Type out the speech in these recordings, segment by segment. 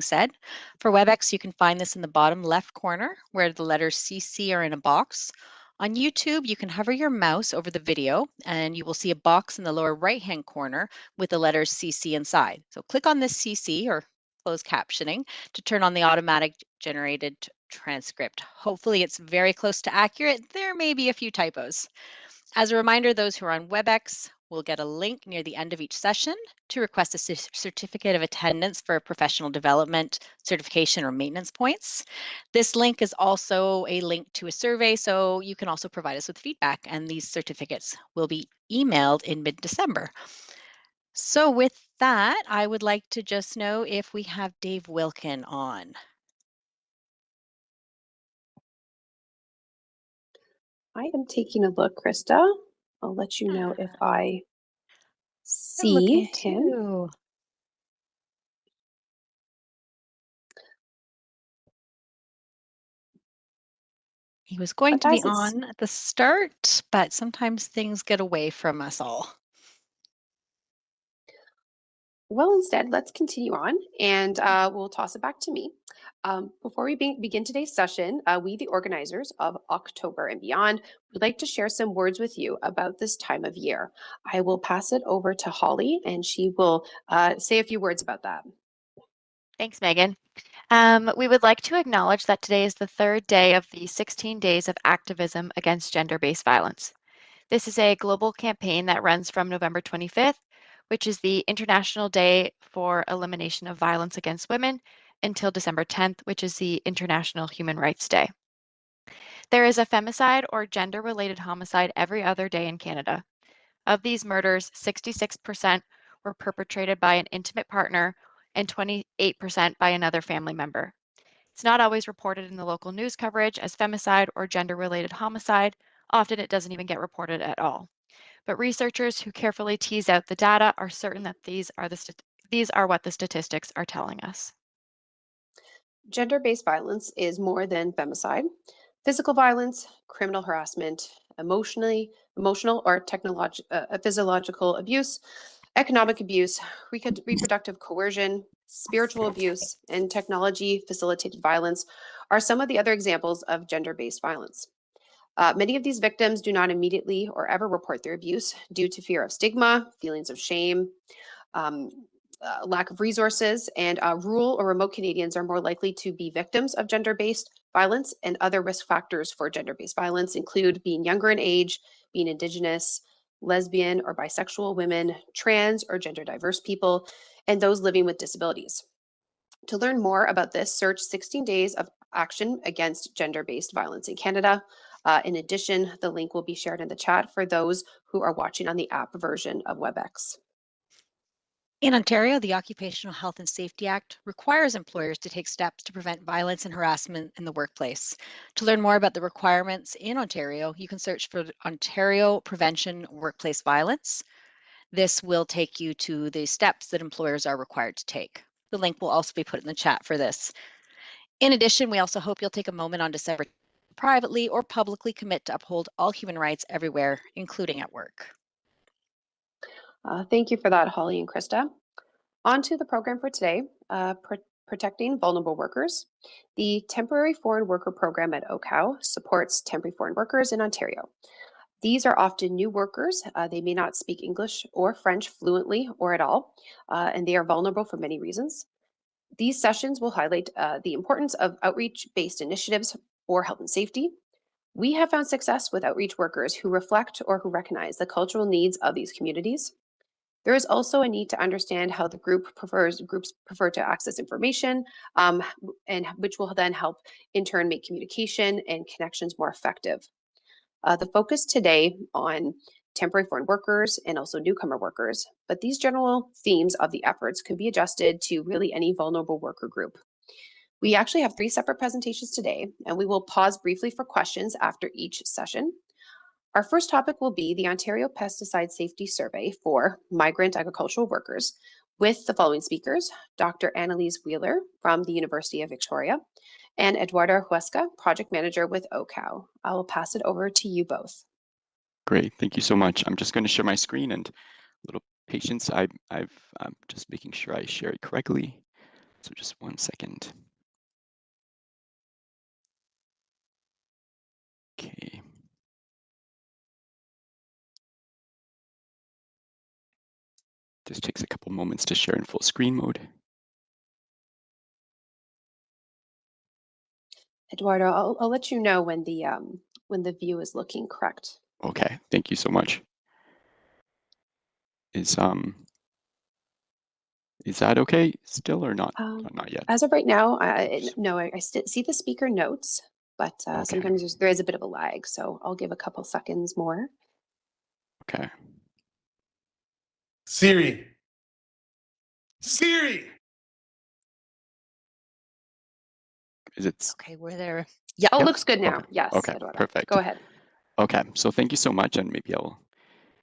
said. For WebEx, you can find this in the bottom left corner where the letters CC are in a box. On YouTube, you can hover your mouse over the video and you will see a box in the lower right-hand corner with the letters CC inside. So click on this CC or closed captioning to turn on the automatic generated transcript. Hopefully it's very close to accurate. There may be a few typos. As a reminder, those who are on WebEx will get a link near the end of each session to request a certificate of attendance for professional development, certification, or maintenance points. This link is also a link to a survey, so you can also provide us with feedback, and these certificates will be emailed in mid-December. So with that, I would like to just know if we have Dave Wilkin on. I am taking a look, Krista. I'll let you know if I see him. Too. He was going to be on at the start, but sometimes things get away from us all. Well, instead, let's continue on, and we'll toss it back to me. Before we begin today's session, we, the organizers of October and beyond, would like to share some words with you about this time of year. I will pass it over to Holly, and she will say a few words about that. Thanks, Megan. We would like to acknowledge that today is the third day of the 16 days of activism against gender-based violence. This is a global campaign that runs from November 25th, which is the International Day for Elimination of Violence Against Women, until December 10th, which is the International Human Rights Day. There is a femicide or gender-related homicide every other day in Canada. Of these murders, 66% were perpetrated by an intimate partner and 28% by another family member. It's not always reported in the local news coverage as femicide or gender-related homicide. Often it doesn't even get reported at all. But researchers who carefully tease out the data are certain that these are what the statistics are telling us. Gender-based violence is more than femicide. Physical violence, criminal harassment, emotional or physiological abuse, economic abuse, reproductive coercion, spiritual abuse, and technology-facilitated violence are some of the other examples of gender-based violence. Many of these victims do not immediately or ever report their abuse due to fear of stigma, feelings of shame, lack of resources, and rural or remote Canadians are more likely to be victims of gender-based violence, and other risk factors for gender-based violence include being younger in age, being Indigenous, lesbian or bisexual women, trans or gender diverse people, and those living with disabilities. To learn more about this, search 16 Days of Action Against Gender-Based Violence in Canada. In addition, the link will be shared in the chat for those who are watching on the app version of WebEx. In Ontario, the Occupational Health and Safety Act requires employers to take steps to prevent violence and harassment in the workplace. To learn more about the requirements in Ontario, you can search for Ontario Prevention Workplace Violence. This will take you to the steps that employers are required to take. The link will also be put in the chat for this. In addition, we also hope you'll take a moment on December to privately or publicly commit to uphold all human rights everywhere, including at work. Thank you for that, Holly and Krista. On to the program for today, Protecting Vulnerable Workers. The Temporary Foreign Worker Program at OHCOW supports temporary foreign workers in Ontario. These are often new workers. They may not speak English or French fluently or at all, and they are vulnerable for many reasons. These sessions will highlight the importance of outreach-based initiatives for health and safety. We have found success with outreach workers who reflect or who recognize the cultural needs of these communities. There is also a need to understand how the groups prefer to access information, and which will then help in turn make communication and connections more effective. The focus today on temporary foreign workers and also newcomer workers, but these general themes of the efforts could be adjusted to really any vulnerable worker group. We actually have 3 separate presentations today, and we will pause briefly for questions after each session. Our first topic will be the Ontario Pesticide Safety Survey for migrant agricultural workers with the following speakers: Dr. Anelyse Weiler from the University of Victoria and Eduardo Huesca, Project Manager with OHCOW. I will pass it over to you both. Great, thank you so much. I'm just going to share my screen, and a little patience. I'm just making sure I share it correctly. So just 1 second. Okay. Just takes a couple moments to share in full screen mode. Eduardo, I'll let you know when the view is looking correct. Okay, thank you so much. Is that okay still or not? Not yet. As of right now, no, I see the speaker notes, but Okay. sometimes there is a bit of a lag, so I'll give a couple seconds more. Okay. Siri. Is it? Okay, we're there. Yeah. Oh, Yep. looks good now. Okay. Yes, Okay. Eduardo. Perfect. Go ahead. Okay. So thank you so much, and maybe I'll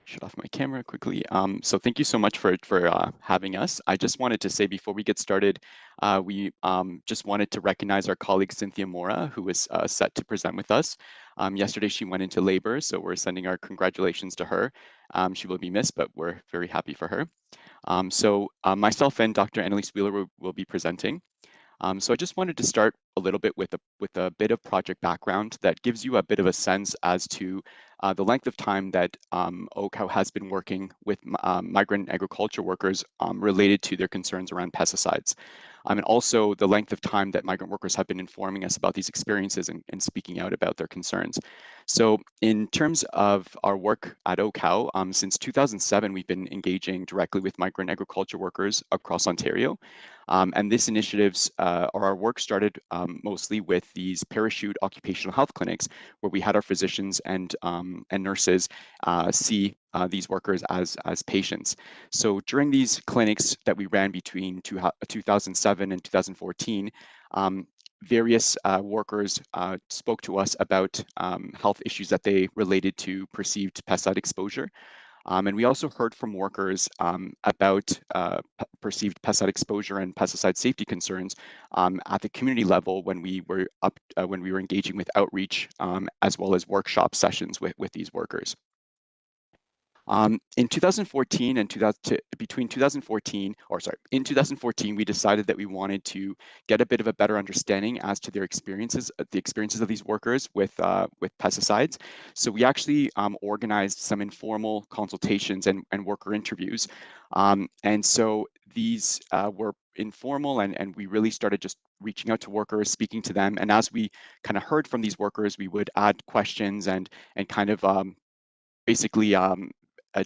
shut off my camera quickly. So thank you so much for having us. I just wanted to say before we get started, we just wanted to recognize our colleague Cynthia Mora, who was set to present with us. Yesterday she went into labor, so we're sending our congratulations to her. She will be missed, but we're very happy for her. Myself and Dr. Anelyse Weiler will be presenting. So I just wanted to start a little bit with a bit of project background that gives you a bit of a sense as to the length of time that OHCOW has been working with migrant agriculture workers related to their concerns around pesticides. And also the length of time that migrant workers have been informing us about these experiences and speaking out about their concerns. So in terms of our work at OHCOW, since 2007, we've been engaging directly with migrant agriculture workers across Ontario. And this initiatives or our work started mostly with these parachute occupational health clinics, where we had our physicians and nurses see these workers as patients. So during these clinics that we ran between 2007 and 2014, various workers spoke to us about health issues that they related to perceived pesticide exposure. And we also heard from workers about perceived pesticide exposure and pesticide safety concerns at the community level when we were engaging with outreach as well as workshop sessions with these workers. In 2014 and in 2014, we decided that we wanted to get a bit of a better understanding as to their experiences, the experiences of these workers with pesticides. So we actually organized some informal consultations and worker interviews. And so these were informal, and we really started just reaching out to workers, speaking to them. And as we kind of heard from these workers, we would add questions and kind of basically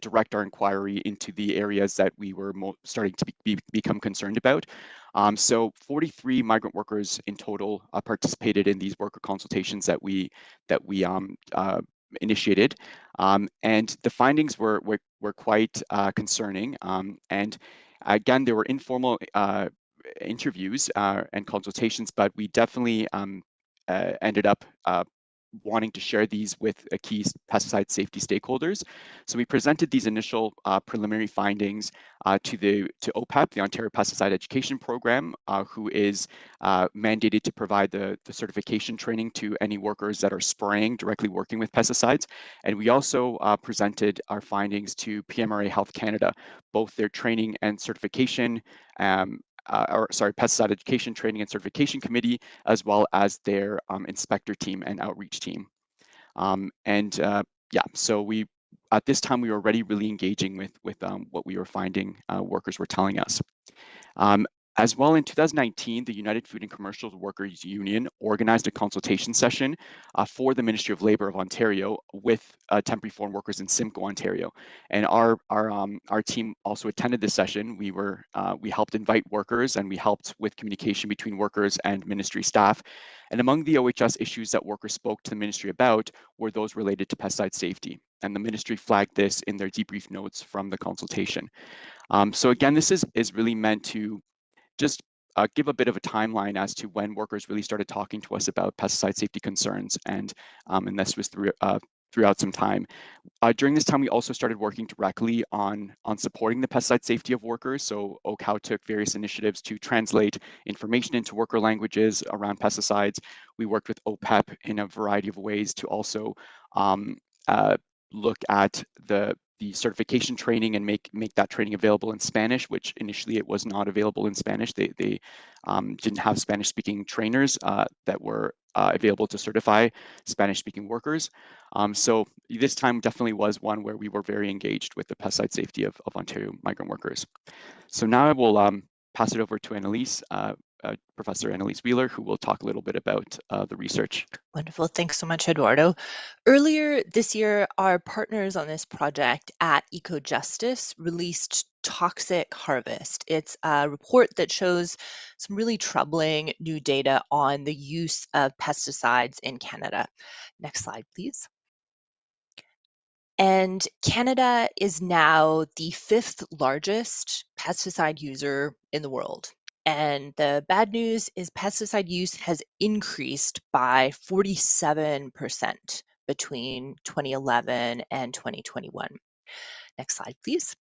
direct our inquiry into the areas that we were starting to become concerned about. So 43 migrant workers in total participated in these worker consultations that we initiated, and the findings were quite concerning. And again, there were informal interviews and consultations, but we definitely ended up wanting to share these with key pesticide safety stakeholders. So we presented these initial preliminary findings to OPEP, the Ontario Pesticide Education Program, who is mandated to provide the certification training to any workers that are spraying, directly working with pesticides. And we also presented our findings to PMRA Health Canada, both their training and certification Pesticide Education Training and Certification Committee, as well as their inspector team and outreach team. So at this time, we were already really engaging with what we were finding workers were telling us. As well, in 2019, the United Food and Commercial Workers Union organized a consultation session for the Ministry of Labour of Ontario with temporary foreign workers in Simcoe, Ontario. And our team also attended this session. We helped invite workers, and we helped with communication between workers and ministry staff. And among the OHS issues that workers spoke to the ministry about were those related to pesticide safety. And the ministry flagged this in their debrief notes from the consultation. So again, this is really meant to just give a bit of a timeline as to when workers really started talking to us about pesticide safety concerns, and this was throughout some time. During this time, we also started working directly on supporting the pesticide safety of workers. So OHCOW took various initiatives to translate information into worker languages around pesticides. We worked with OPEP in a variety of ways to also look at the the certification training and make that training available in Spanish, which initially it was not available in Spanish. They didn't have Spanish-speaking trainers that were available to certify Spanish-speaking workers. So this time definitely was one where we were very engaged with the pesticide safety of Ontario migrant workers. So now I will pass it over to Anelyse, Professor Anelyse Weiler, who will talk a little bit about the research. Wonderful. Thanks so much, Eduardo. Earlier this year, our partners on this project at EcoJustice released Toxic Harvest. It's a report that shows some really troubling new data on the use of pesticides in Canada. Next slide, please. And Canada is now the 5th largest pesticide user in the world. And the bad news is pesticide use has increased by 47% between 2011 and 2021. Next slide, please.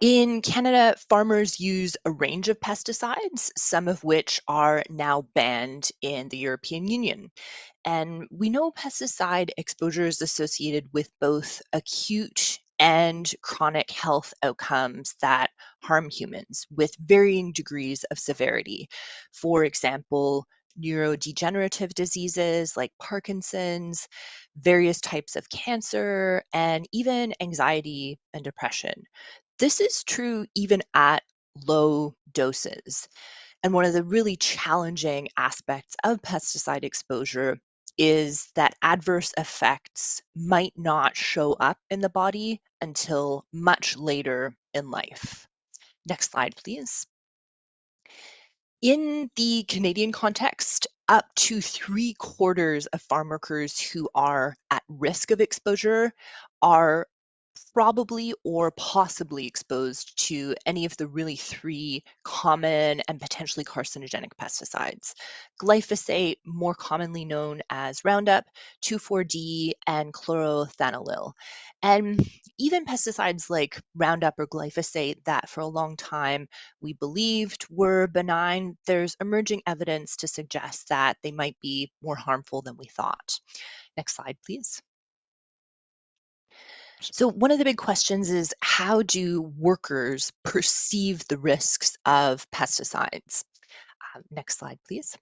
In Canada, farmers use a range of pesticides, some of which are now banned in the European Union. And we know pesticide exposure is associated with both acute and chronic health outcomes that harm humans with varying degrees of severity. For example, neurodegenerative diseases like Parkinson's, various types of cancer, and even anxiety and depression. This is true even at low doses. And one of the really challenging aspects of pesticide exposure is that adverse effects might not show up in the body until much later in life. Next slide, please. In the Canadian context, up to 3/4 of farm workers who are at risk of exposure are probably or possibly exposed to any of the really 3 common and potentially carcinogenic pesticides. Glyphosate, more commonly known as Roundup, 2,4-D, and chlorothalonil. And even pesticides like Roundup or glyphosate that for a long time we believed were benign, there's emerging evidence to suggest that they might be more harmful than we thought. Next slide, please. So one of the big questions is, how do workers perceive the risks of pesticides? Next slide, please.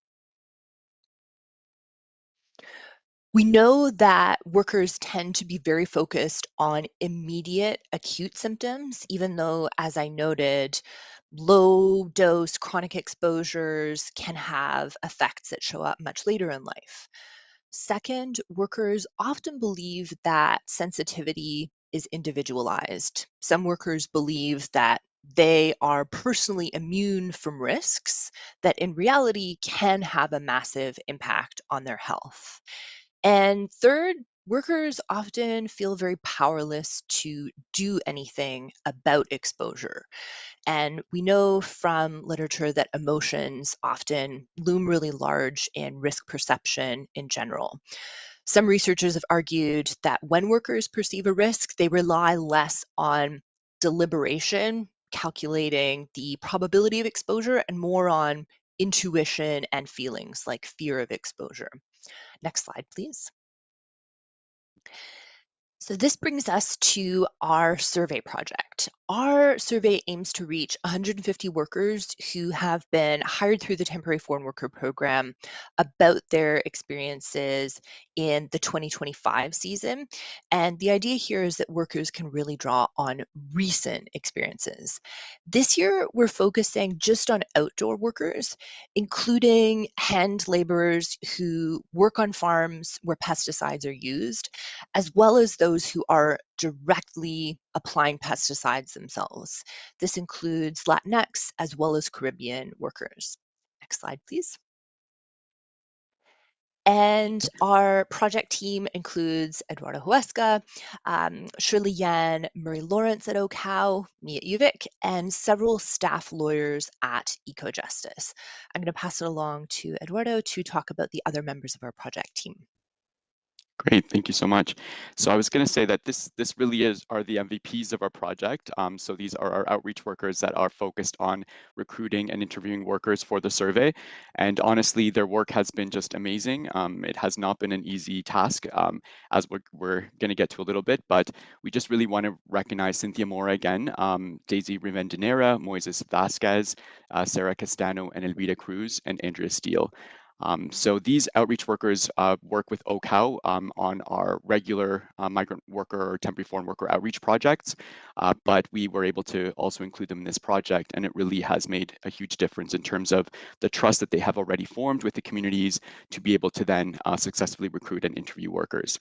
We know that workers tend to be very focused on immediate acute symptoms, even though, as I noted, low dose chronic exposures can have effects that show up much later in life. Second, workers often believe that sensitivity is individualized. Some workers believe that they are personally immune from risks that in reality can have a massive impact on their health. And third, workers often feel very powerless to do anything about exposure. And we know from literature that emotions often loom really large in risk perception in general. Some researchers have argued that when workers perceive a risk, they rely less on deliberation, calculating the probability of exposure, and more on intuition and feelings like fear of exposure. Next slide, please. So this brings us to our survey project. Our survey aims to reach 150 workers who have been hired through the Temporary Foreign Worker Program about their experiences in the 2025 season. And the idea here is that workers can really draw on recent experiences. This year, we're focusing just on outdoor workers, including hand laborers who work on farms where pesticides are used, as well as those who are directly applying pesticides themselves. This includes Latinx as well as Caribbean workers. Next slide, please. And our project team includes Eduardo Huesca, Shirley Yan, Murray Lawrence at OHCOW, me at UVic, and several staff lawyers at EcoJustice. I'm going to pass it along to Eduardo to talk about the other members of our project team. Great, thank you so much. So I was going to say that this really are the MVPs of our project. So these are our outreach workers that are focused on recruiting and interviewing workers for the survey. And honestly, their work has been just amazing. It has not been an easy task, as we're going to get to a little bit, but we just really want to recognize Cynthia Mora again, Daisy Rivadeneira, Moises Vasquez, Sarah Castano, and Elvira Cruz, and Andrea Steele. So these outreach workers work with OHCOW on our regular migrant worker or temporary foreign worker outreach projects, but we were able to also include them in this project, and it really has made a huge difference in terms of the trust that they have already formed with the communities to be able to then successfully recruit and interview workers.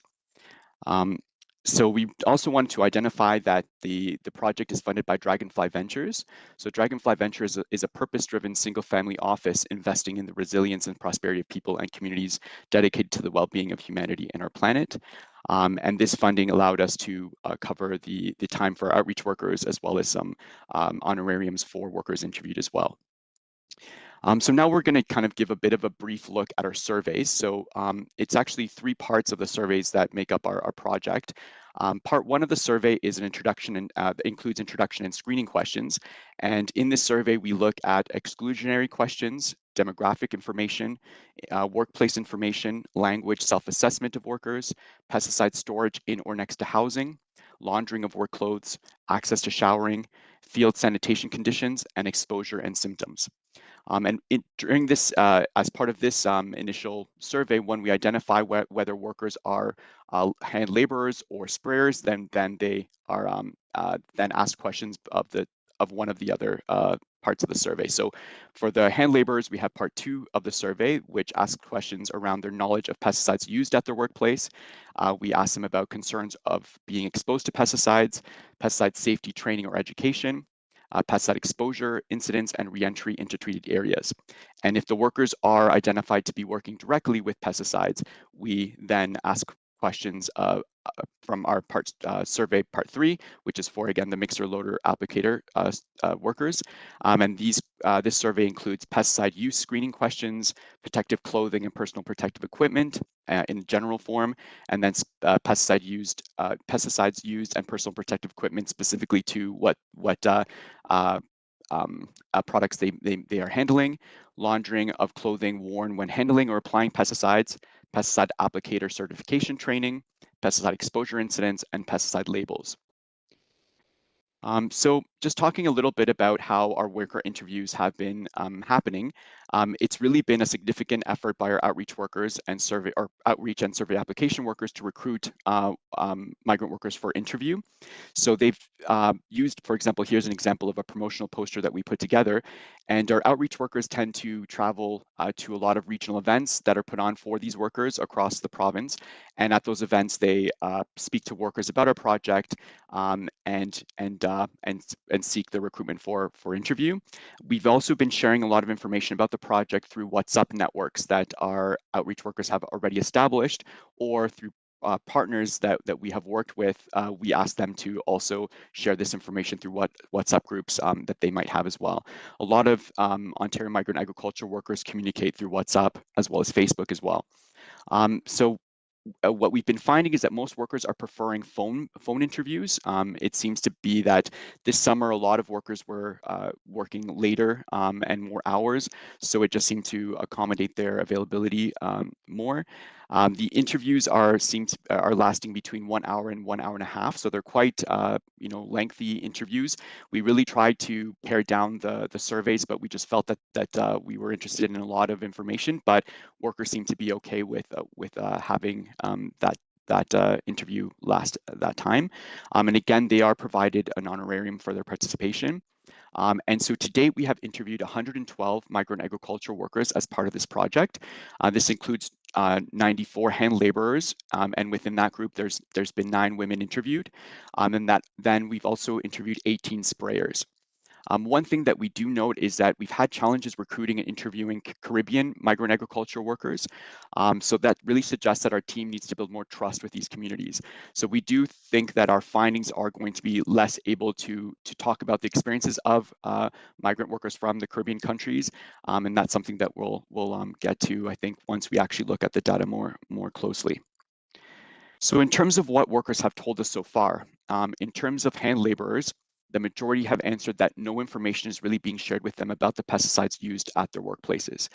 So we also wanted to identify that the project is funded by Dragonfly Ventures. So Dragonfly Ventures is a purpose-driven single-family office investing in the resilience and prosperity of people and communities dedicated to the well-being of humanity and our planet. And this funding allowed us to cover the time for outreach workers as well as some honorariums for workers interviewed as well. So now we're going to kind of give a bit of a brief look at our surveys. So it's actually 3 parts of the surveys that make up our project. Part 1 of the survey is an introduction and includes introduction and screening questions. And in this survey, we look at exclusionary questions, demographic information, workplace information, language self-assessment of workers, pesticide storage in or next to housing, laundering of work clothes, access to showering, field sanitation conditions, and exposure and symptoms. And during this, as part of this initial survey, when we identify whether workers are hand laborers or sprayers, then they are then asked questions of one of the other parts of the survey. So for the hand laborers, we have part 2 of the survey, which asks questions around their knowledge of pesticides used at their workplace. We ask them about concerns of being exposed to pesticides, pesticide safety training or education, pesticide exposure, incidents, and reentry into treated areas. And if the workers are identified to be working directly with pesticides, we then ask questions from our survey part 3, which is for, again, the mixer loader applicator workers. And this survey includes pesticide use screening questions, protective clothing and personal protective equipment in general form, and then pesticides used and personal protective equipment specifically to what products they are handling, laundering of clothing worn when handling or applying pesticides, pesticide applicator certification training, pesticide exposure incidents, and pesticide labels. So just talking a little bit about how our worker interviews have been happening, it's really been a significant effort by our outreach workers and survey application workers to recruit migrant workers for interview. So they've used, for example, here's an example of a promotional poster that we put together, and our outreach workers tend to travel to a lot of regional events that are put on for these workers across the province. And at those events, they speak to workers about our project and seek the recruitment for interview. We've also been sharing a lot of information about the project through WhatsApp networks that our outreach workers have already established, or through partners that we have worked with. We ask them to also share this information through WhatsApp groups that they might have as well. A lot of Ontario migrant agriculture workers communicate through WhatsApp as well as Facebook as well. So what we've been finding is that most workers are preferring phone interviews. It seems to be that this summer a lot of workers were working later and more hours, so it just seemed to accommodate their availability more. The interviews are lasting between 1 hour and 1 hour and a half, so they're quite lengthy interviews. We really tried to pare down the surveys, but we just felt that we were interested in a lot of information, but workers seem to be okay with having that interview last that time. And again, they are provided an honorarium for their participation. And so to date, we have interviewed 112 migrant agricultural workers as part of this project. This includes 94 hand laborers, and within that group, there's been 9 women interviewed. And then we've also interviewed 18 sprayers. One thing that we do note is that we've had challenges recruiting and interviewing Caribbean migrant agricultural workers. So that really suggests that our team needs to build more trust with these communities. So we do think that our findings are going to be less able to talk about the experiences of migrant workers from the Caribbean countries. And that's something that we'll get to, I think, once we actually look at the data more closely. So in terms of what workers have told us so far, in terms of hand laborers, the majority have answered that no information is really being shared with them about the pesticides used at their workplaces.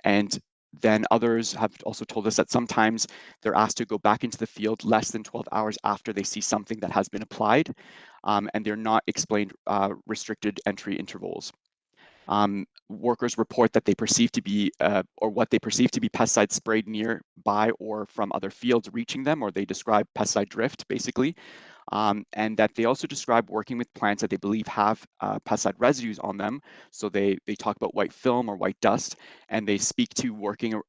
And then others have also told us that sometimes they're asked to go back into the field less than 12 hours after they see something that has been applied, and they're not explained restricted entry intervals. Workers report that they perceive to be, or what they perceive to be pesticides sprayed nearby or from other fields reaching them, or they describe pesticide drift, basically. And that they also describe working with plants that they believe have pesticide residues on them. So they talk about white film or white dust, and they speak to working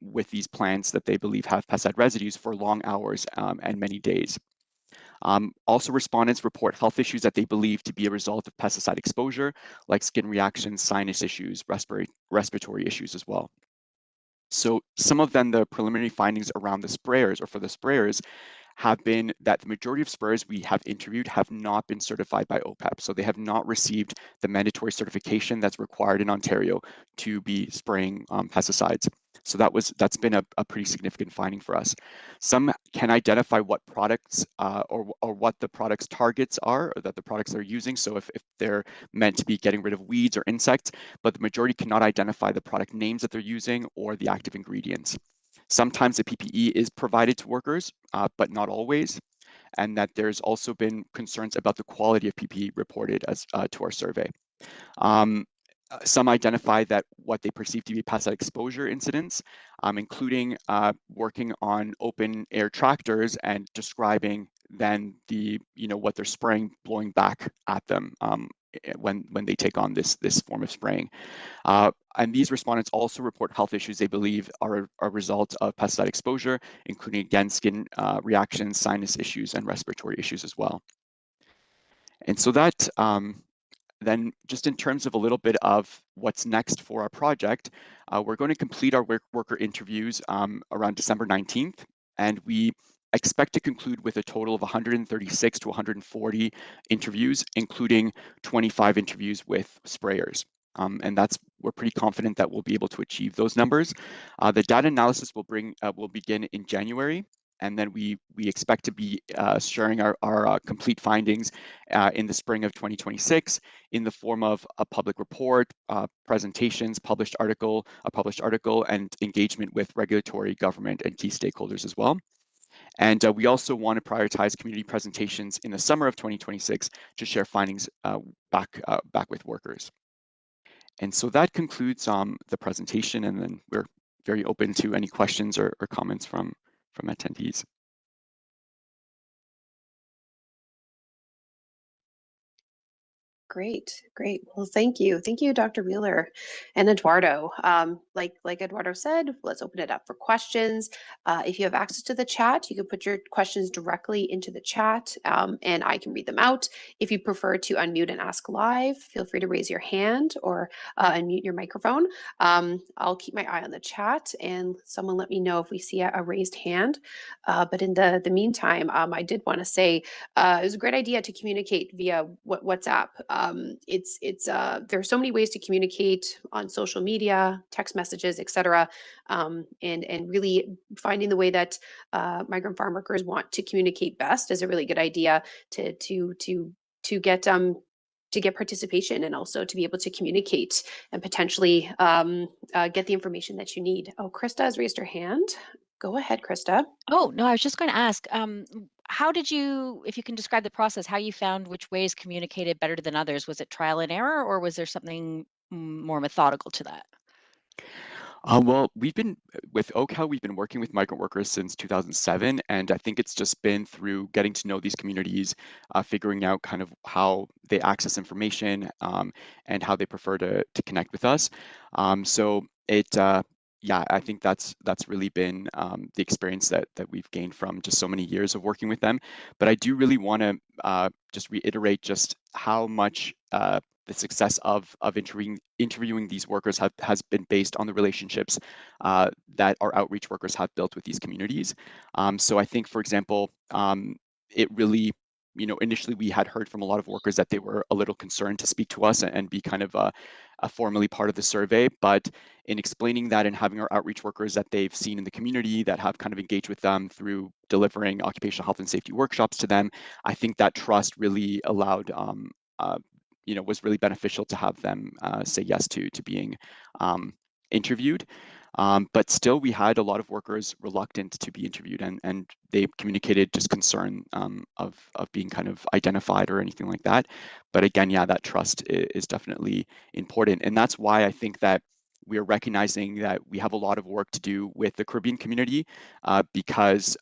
with these plants that they believe have pesticide residues for long hours and many days. Also, respondents report health issues that they believe to be a result of pesticide exposure, like skin reactions, sinus issues, respiratory issues as well. So some of them, the preliminary findings around the sprayers, or for the sprayers, have been that the majority of sprayers we have interviewed have not been certified by OPEP. So they have not received the mandatory certification that's required in Ontario to be spraying pesticides. So that's been a pretty significant finding for us. Some can identify what products or what the product's targets are, or that the products they're using. So if they're meant to be getting rid of weeds or insects, but the majority cannot identify the product names that they're using or the active ingredients. Sometimes the PPE is provided to workers, but not always, and that there's also been concerns about the quality of PPE reported as to our survey. Some identify that what they perceive to be pesticide exposure incidents, including working on open air tractors and describing then what they're spraying blowing back at them when they take on this form of spraying. And these respondents also report health issues they believe are a result of pesticide exposure, including, again, skin reactions, sinus issues, and respiratory issues as well. And so that, then just in terms of a little bit of what's next for our project, we're going to complete our worker interviews around December 19th, and we expect to conclude with a total of 136 to 140 interviews, including 25 interviews with sprayers. And we're pretty confident that we'll be able to achieve those numbers. The data analysis will begin in January, and then we expect to be sharing our complete findings in the spring of 2026 in the form of a public report, presentations, a published article, and engagement with regulatory, government, and key stakeholders as well. And we also want to prioritize community presentations in the summer of 2026 to share findings back with workers. And so that concludes the presentation, and then we're very open to any questions or comments from attendees. Great, great. Well, thank you. Thank you, Dr. Weiler and Eduardo. Like Eduardo said, let's open it up for questions. If you have access to the chat, you can put your questions directly into the chat and I can read them out. If you prefer to unmute and ask live, feel free to raise your hand or unmute your microphone. I'll keep my eye on the chat and someone let me know if we see a raised hand. But in the meantime, I did want to say it was a great idea to communicate via WhatsApp. There are so many ways to communicate on social media, text messages, etc. And really finding the way that migrant farm workers want to communicate best is a really good idea to get participation and also to be able to communicate and potentially get the information that you need. Oh, Krista has raised her hand. Go ahead, Krista. Oh, no, I was just going to ask, how did you, if you can describe the process, how you found which ways communicated better than others? Was it trial and error, or was there something more methodical to that? Well, with OHCOW, we've been working with migrant workers since 2007, and I think it's just been through getting to know these communities, figuring out kind of how they access information and how they prefer to connect with us. Yeah, I think that's really been the experience that we've gained from just so many years of working with them. But I do really want to just reiterate just how much the success of interviewing these workers has been based on the relationships that our outreach workers have built with these communities. So I think, for example, it really initially we had heard from a lot of workers that they were a little concerned to speak to us and be kind of a formally part of the survey. But in explaining that and having our outreach workers that they've seen in the community that have kind of engaged with them through delivering occupational health and safety workshops to them, I think that trust really allowed, was really beneficial to have them say yes to being interviewed. But still, we had a lot of workers reluctant to be interviewed, and they communicated just concern of being kind of identified or anything like that. But again, yeah, that trust is definitely important, and that's why I think that we are recognizing that we have a lot of work to do with the Caribbean community, because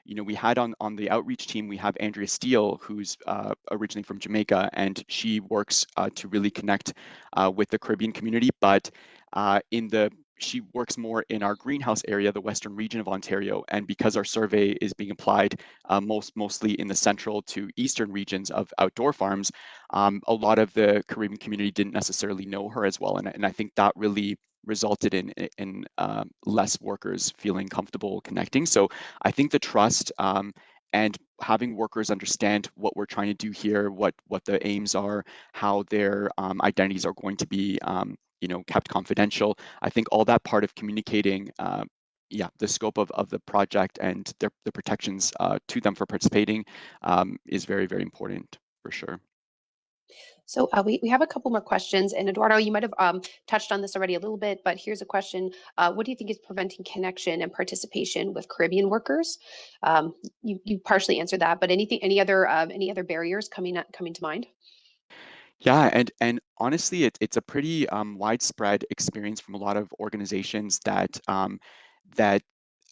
we had on the outreach team, we have Andrea Steele, who's originally from Jamaica, and she works to really connect with the Caribbean community, but she works more in our greenhouse area, the western region of Ontario, and because our survey is being applied mostly in the central to eastern regions of outdoor farms, a lot of the Caribbean community didn't necessarily know her as well, and I think that really resulted in less workers feeling comfortable connecting. So I think the trust and having workers understand what we're trying to do here, what the aims are, how their identities are going to be kept confidential. I think all that part of communicating the scope of the project and the protections to them for participating is very, very important for sure. So we have a couple more questions, and Eduardo, you might have touched on this already a little bit, but here's a question. What do you think is preventing connection and participation with Caribbean workers? You partially answered that, but any other barriers coming to mind? Yeah, and honestly, it's a pretty widespread experience from a lot of organizations that that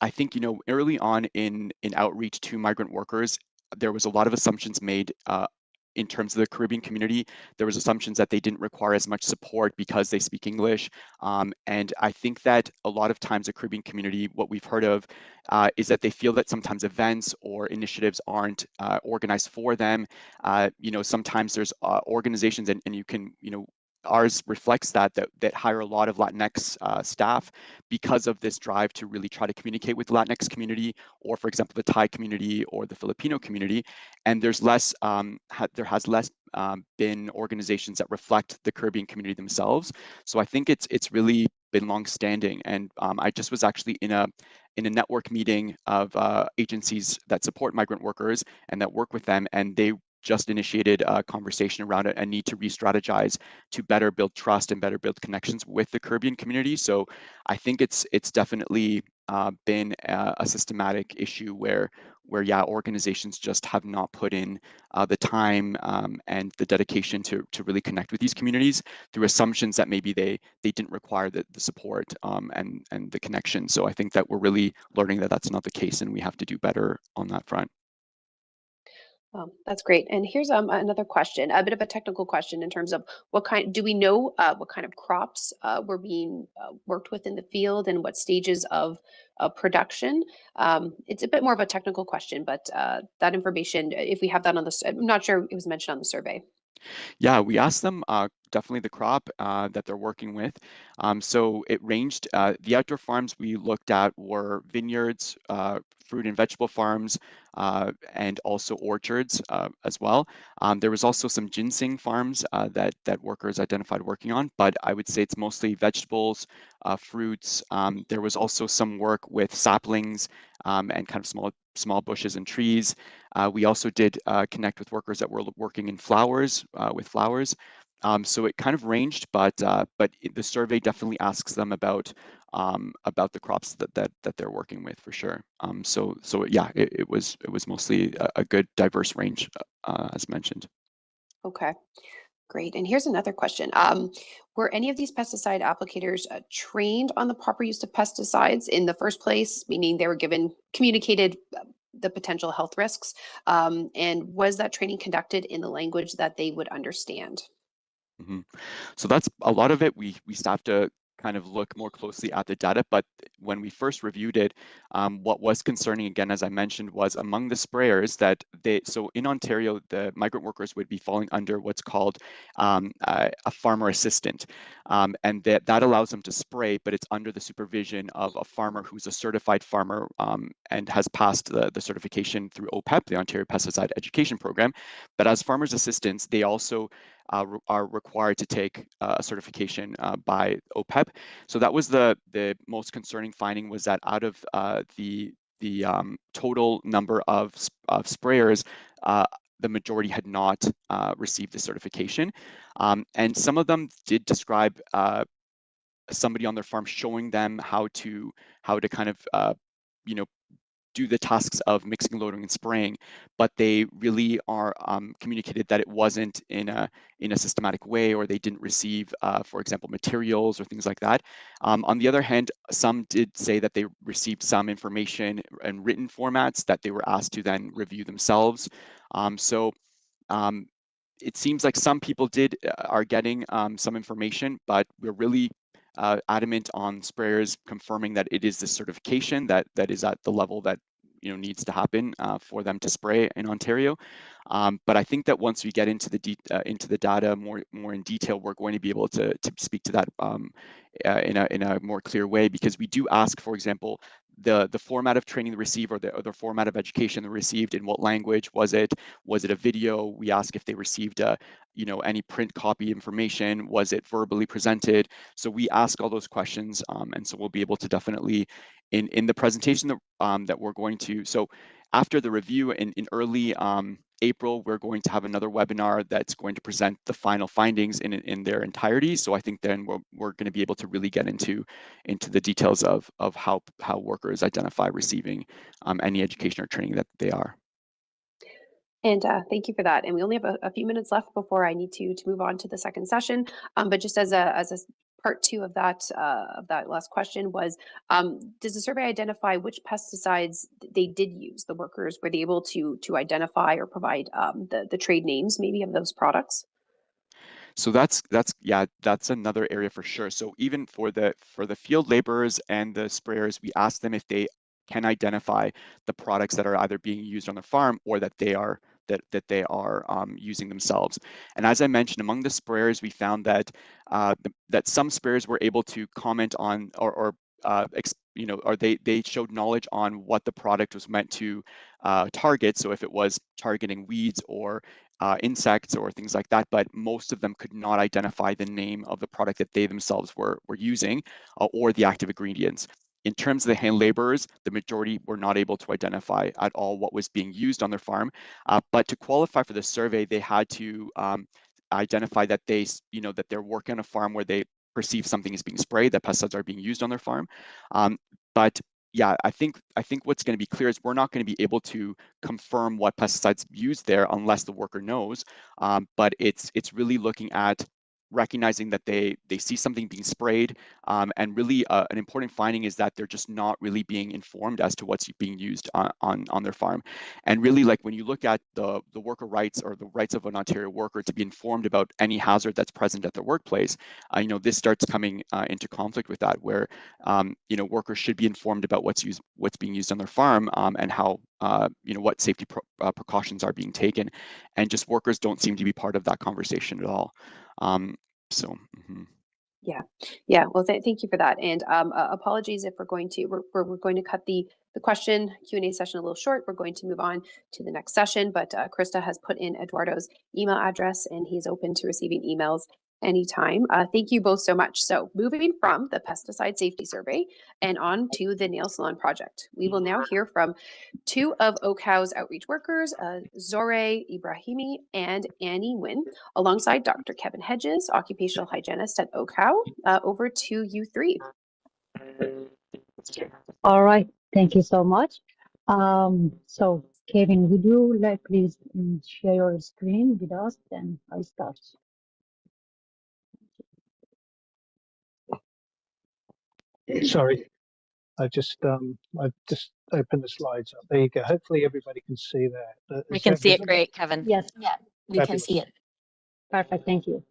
I think early on in outreach to migrant workers, there was a lot of assumptions made in terms of the Caribbean community. There was assumptions that they didn't require as much support because they speak English, and I think that a lot of times the Caribbean community, what we've heard of, is that they feel that sometimes events or initiatives aren't organized for them. Sometimes there's organizations, and you can, ours reflects that hire a lot of Latinx staff because of this drive to really try to communicate with the Latinx community, or for example, the Thai community or the Filipino community. And there's less, there has less been organizations that reflect the Caribbean community themselves. So I think it's really been longstanding. And I just was actually in a network meeting of agencies that support migrant workers and that work with them, and they just initiated a conversation around a need to re-strategize to better build trust and better build connections with the Caribbean community. So I think it's definitely been a systematic issue where organizations just have not put in the time and the dedication to really connect with these communities through assumptions that maybe they didn't require the support and the connection. So I think that we're really learning that that's not the case, and we have to do better on that front. That's great. And here's another question, a bit of a technical question in terms of do we know what kind of crops were being worked with in the field and what stages of production? It's a bit more of a technical question, but that information, if we have that on I'm not sure it was mentioned on the survey. Yeah, we asked them definitely the crop that they're working with. So it ranged, the outdoor farms we looked at were vineyards, fruit and vegetable farms, and also orchards as well. There was also some ginseng farms that workers identified working on, but I would say it's mostly vegetables, fruits. There was also some work with saplings and kind of small bushes and trees. We also did connect with workers that were working in flowers, with flowers. So it kind of ranged, but the survey definitely asks them about the crops that they're working with for sure. So yeah, it was mostly a good diverse range, as mentioned. Okay. Great. And here's another question. Were any of these pesticide applicators trained on the proper use of pesticides in the first place, meaning they were communicated the potential health risks? And was that training conducted in the language that they would understand? Mm-hmm. So that's a lot of it. We staffed a kind of look more closely at the data. But when we first reviewed it, what was concerning, again, as I mentioned, was among the sprayers that so in Ontario, the migrant workers would be falling under what's called a farmer assistant. And that allows them to spray, but it's under the supervision of a farmer who's a certified farmer and has passed the certification through OPEP, the Ontario Pesticide Education Program. But as farmers assistants, they also are required to take a certification by OPEP. So that was the most concerning finding, was that out of the total number of sprayers, the majority had not received the certification. And some of them did describe somebody on their farm showing them how to kind of do the tasks of mixing, loading, and spraying, but they really are communicated that it wasn't in a systematic way, or they didn't receive, for example, materials or things like that. On the other hand, some did say that they received some information in written formats that they were asked to then review themselves. It seems like some people are getting some information, but we're really adamant on sprayers confirming that it is the certification that is at the level that needs to happen for them to spray in Ontario. But I think that once we get into the data more in detail, we're going to be able to speak to that in a more clear way, because we do ask, for example, the format of training they receive, or the format of education they received. In what language was it? Was it a video? We ask if they received any print copy information. Was it verbally presented? So we ask all those questions, and so we'll be able to definitely in the presentation that we're going to. So after the review in early April, we're going to have another webinar that's going to present the final findings in their entirety. So I think then we're going to be able to really get into the details of how workers identify receiving any education or training that they are. And thank you for that. And we only have a few minutes left before I need to move on to the second session. But just as a part two of that last question was, does the survey identify which pesticides they did use? The workers, were they able to identify or provide the trade names maybe of those products? So that's another area for sure. So even for the field laborers and the sprayers, we ask them if they can identify the products that are either being used on the farm or that they are using themselves. And as I mentioned, among the sprayers, we found that that some sprayers were able to comment on or they showed knowledge on what the product was meant to target. So if it was targeting weeds or insects or things like that, but most of them could not identify the name of the product that they themselves were using or the active ingredients. In terms of the hand laborers, the majority were not able to identify at all what was being used on their farm. But to qualify for the survey, they had to identify that that they're working on a farm where they perceive something is being sprayed, that pesticides are being used on their farm. But yeah, I think what's going to be clear is we're not going to be able to confirm what pesticides used there unless the worker knows. But it's really looking at recognizing that they see something being sprayed, and really an important finding is that they're just not really being informed as to what's being used on their farm. And really, like when you look at the worker rights or the rights of an Ontario worker to be informed about any hazard that's present at their workplace, this starts coming into conflict with that, where workers should be informed about what's being used on their farm, and how what safety precautions are being taken, and just workers don't seem to be part of that conversation at all. Yeah. Well, thank you for that. And apologies if we're going to cut the question Q&A session a little short. We're going to move on to the next session, but Krista has put in Eduardo's email address, and he's open to receiving emails anytime. Thank you both so much. So moving from the pesticide safety survey and on to the nail salon project, we will now hear from two of OHCOW's outreach workers, Zohreh, Ebrahimi, and Nguyen, alongside Dr. Kevin Hedges, occupational hygienist at OHCOW. Over to you three. All right, thank you so much. So Kevin, would you please share your screen with us? Then I'll start. Sorry, I've just opened the slides up. There you go. Hopefully everybody can see that. We can see it great, Kevin. Yes. Yeah, we can see it. Perfect. Thank you.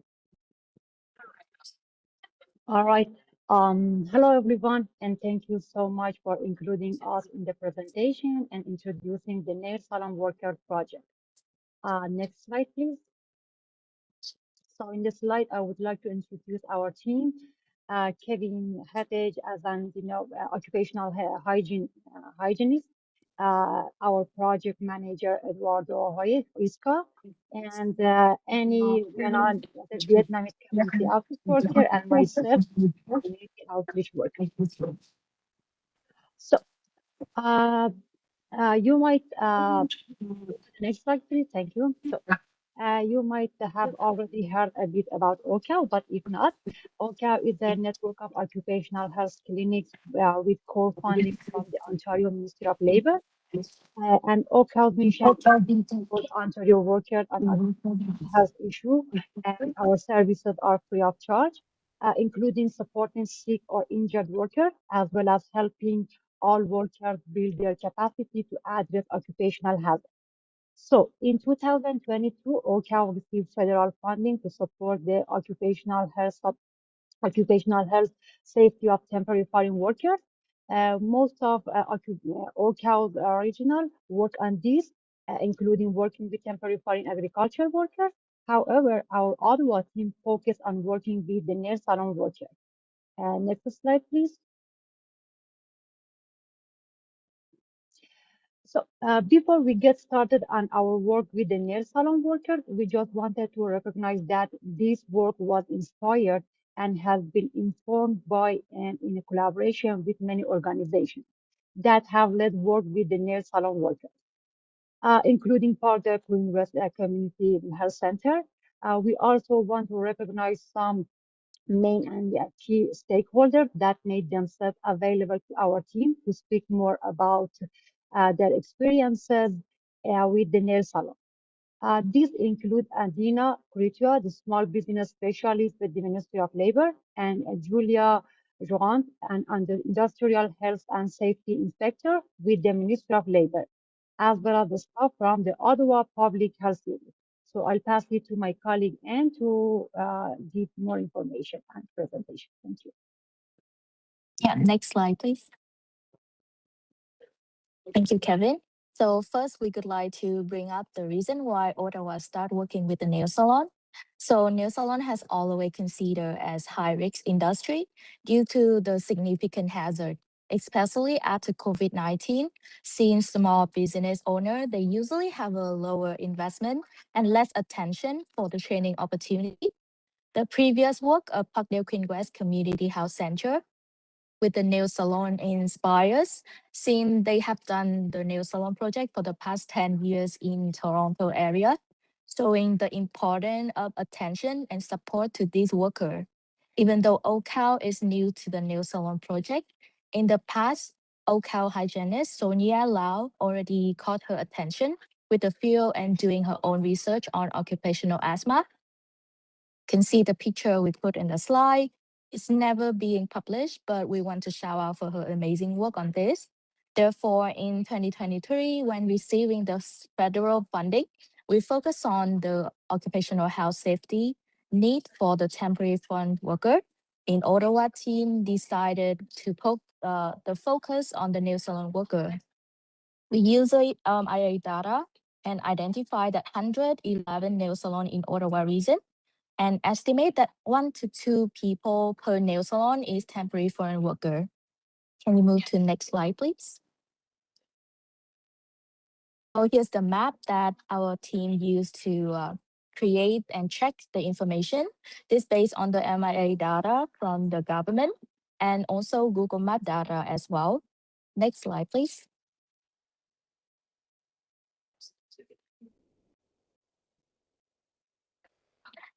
All right. Hello everyone, and thank you so much for including us in the presentation and introducing the Nail Salon Worker Project. Next slide, please. So in this slide, I would like to introduce our team. Kevin Hedges as an occupational hygienist, our project manager Eduardo Huesca, and Nguyen, the Vietnamese community outreach worker, and myself, community outreach worker. So you might next slide, please. Thank you. So you might have already heard a bit about OHCOW, but if not, OHCOW is a network of occupational health clinics with core funding from the Ontario Ministry of Labour. And OHCOW's mission is to support Ontario workers on occupational health issue, and our services are free of charge, including supporting sick or injured workers, as well as helping all workers build their capacity to address occupational health. So in 2022, OHCOW received federal funding to support the occupational health safety of temporary foreign workers. Most of OHCOW's original work on this, including working with temporary foreign agriculture workers. However, our Ottawa team focused on working with the nail salon workers. Next slide, please. So before we get started on our work with the nail salon workers, we just wanted to recognize that this work was inspired and has been informed by and in a collaboration with many organizations that have led work with the nail salon workers, including part of Queen West Community Health Center. We also want to recognize some main and key stakeholders that made themselves available to our team to speak more about their experiences with the nail salon. These include Adina Kuritua, the small business specialist with the Ministry of Labor, and Julia Joant, an industrial health and safety inspector with the Ministry of Labor, as well as the staff from the Ottawa Public Health Unit. So I'll pass it to my colleague Anne to give more information and presentation. Thank you. Yeah, next slide, please. Thank you, Kevin. So first, we would like to bring up the reason why Ottawa started working with the nail salon. So nail salon has always considered as high-risk industry due to the significant hazard, especially after COVID-19. Since small business owner, they usually have a lower investment and less attention for the training opportunity. The previous work of Parkdale Queen West Community Health Center with the nail salon inspires, since they have done the nail salon project for the past 10 years in Toronto area, showing the importance of attention and support to these workers. Even though OHCOW is new to the nail salon project, in the past, OHCOW hygienist Sonia Lau already caught her attention with the field and doing her own research on occupational asthma. Can see the picture we put in the slide. It's never being published, but we want to shout out for her amazing work on this. Therefore, in 2023, when receiving the federal funding, we focus on the occupational health safety need for the temporary foreign worker. In Ottawa team decided to put the focus on the nail salon worker. We use IA data and identify that 111 nail salon in Ottawa region and estimate that 1 to 2 people per nail salon is temporary foreign worker. Can you move to the next slide, please? So here's the map that our team used to create and check the information. This based on the MIA data from the government and also Google Map data as well. Next slide, please.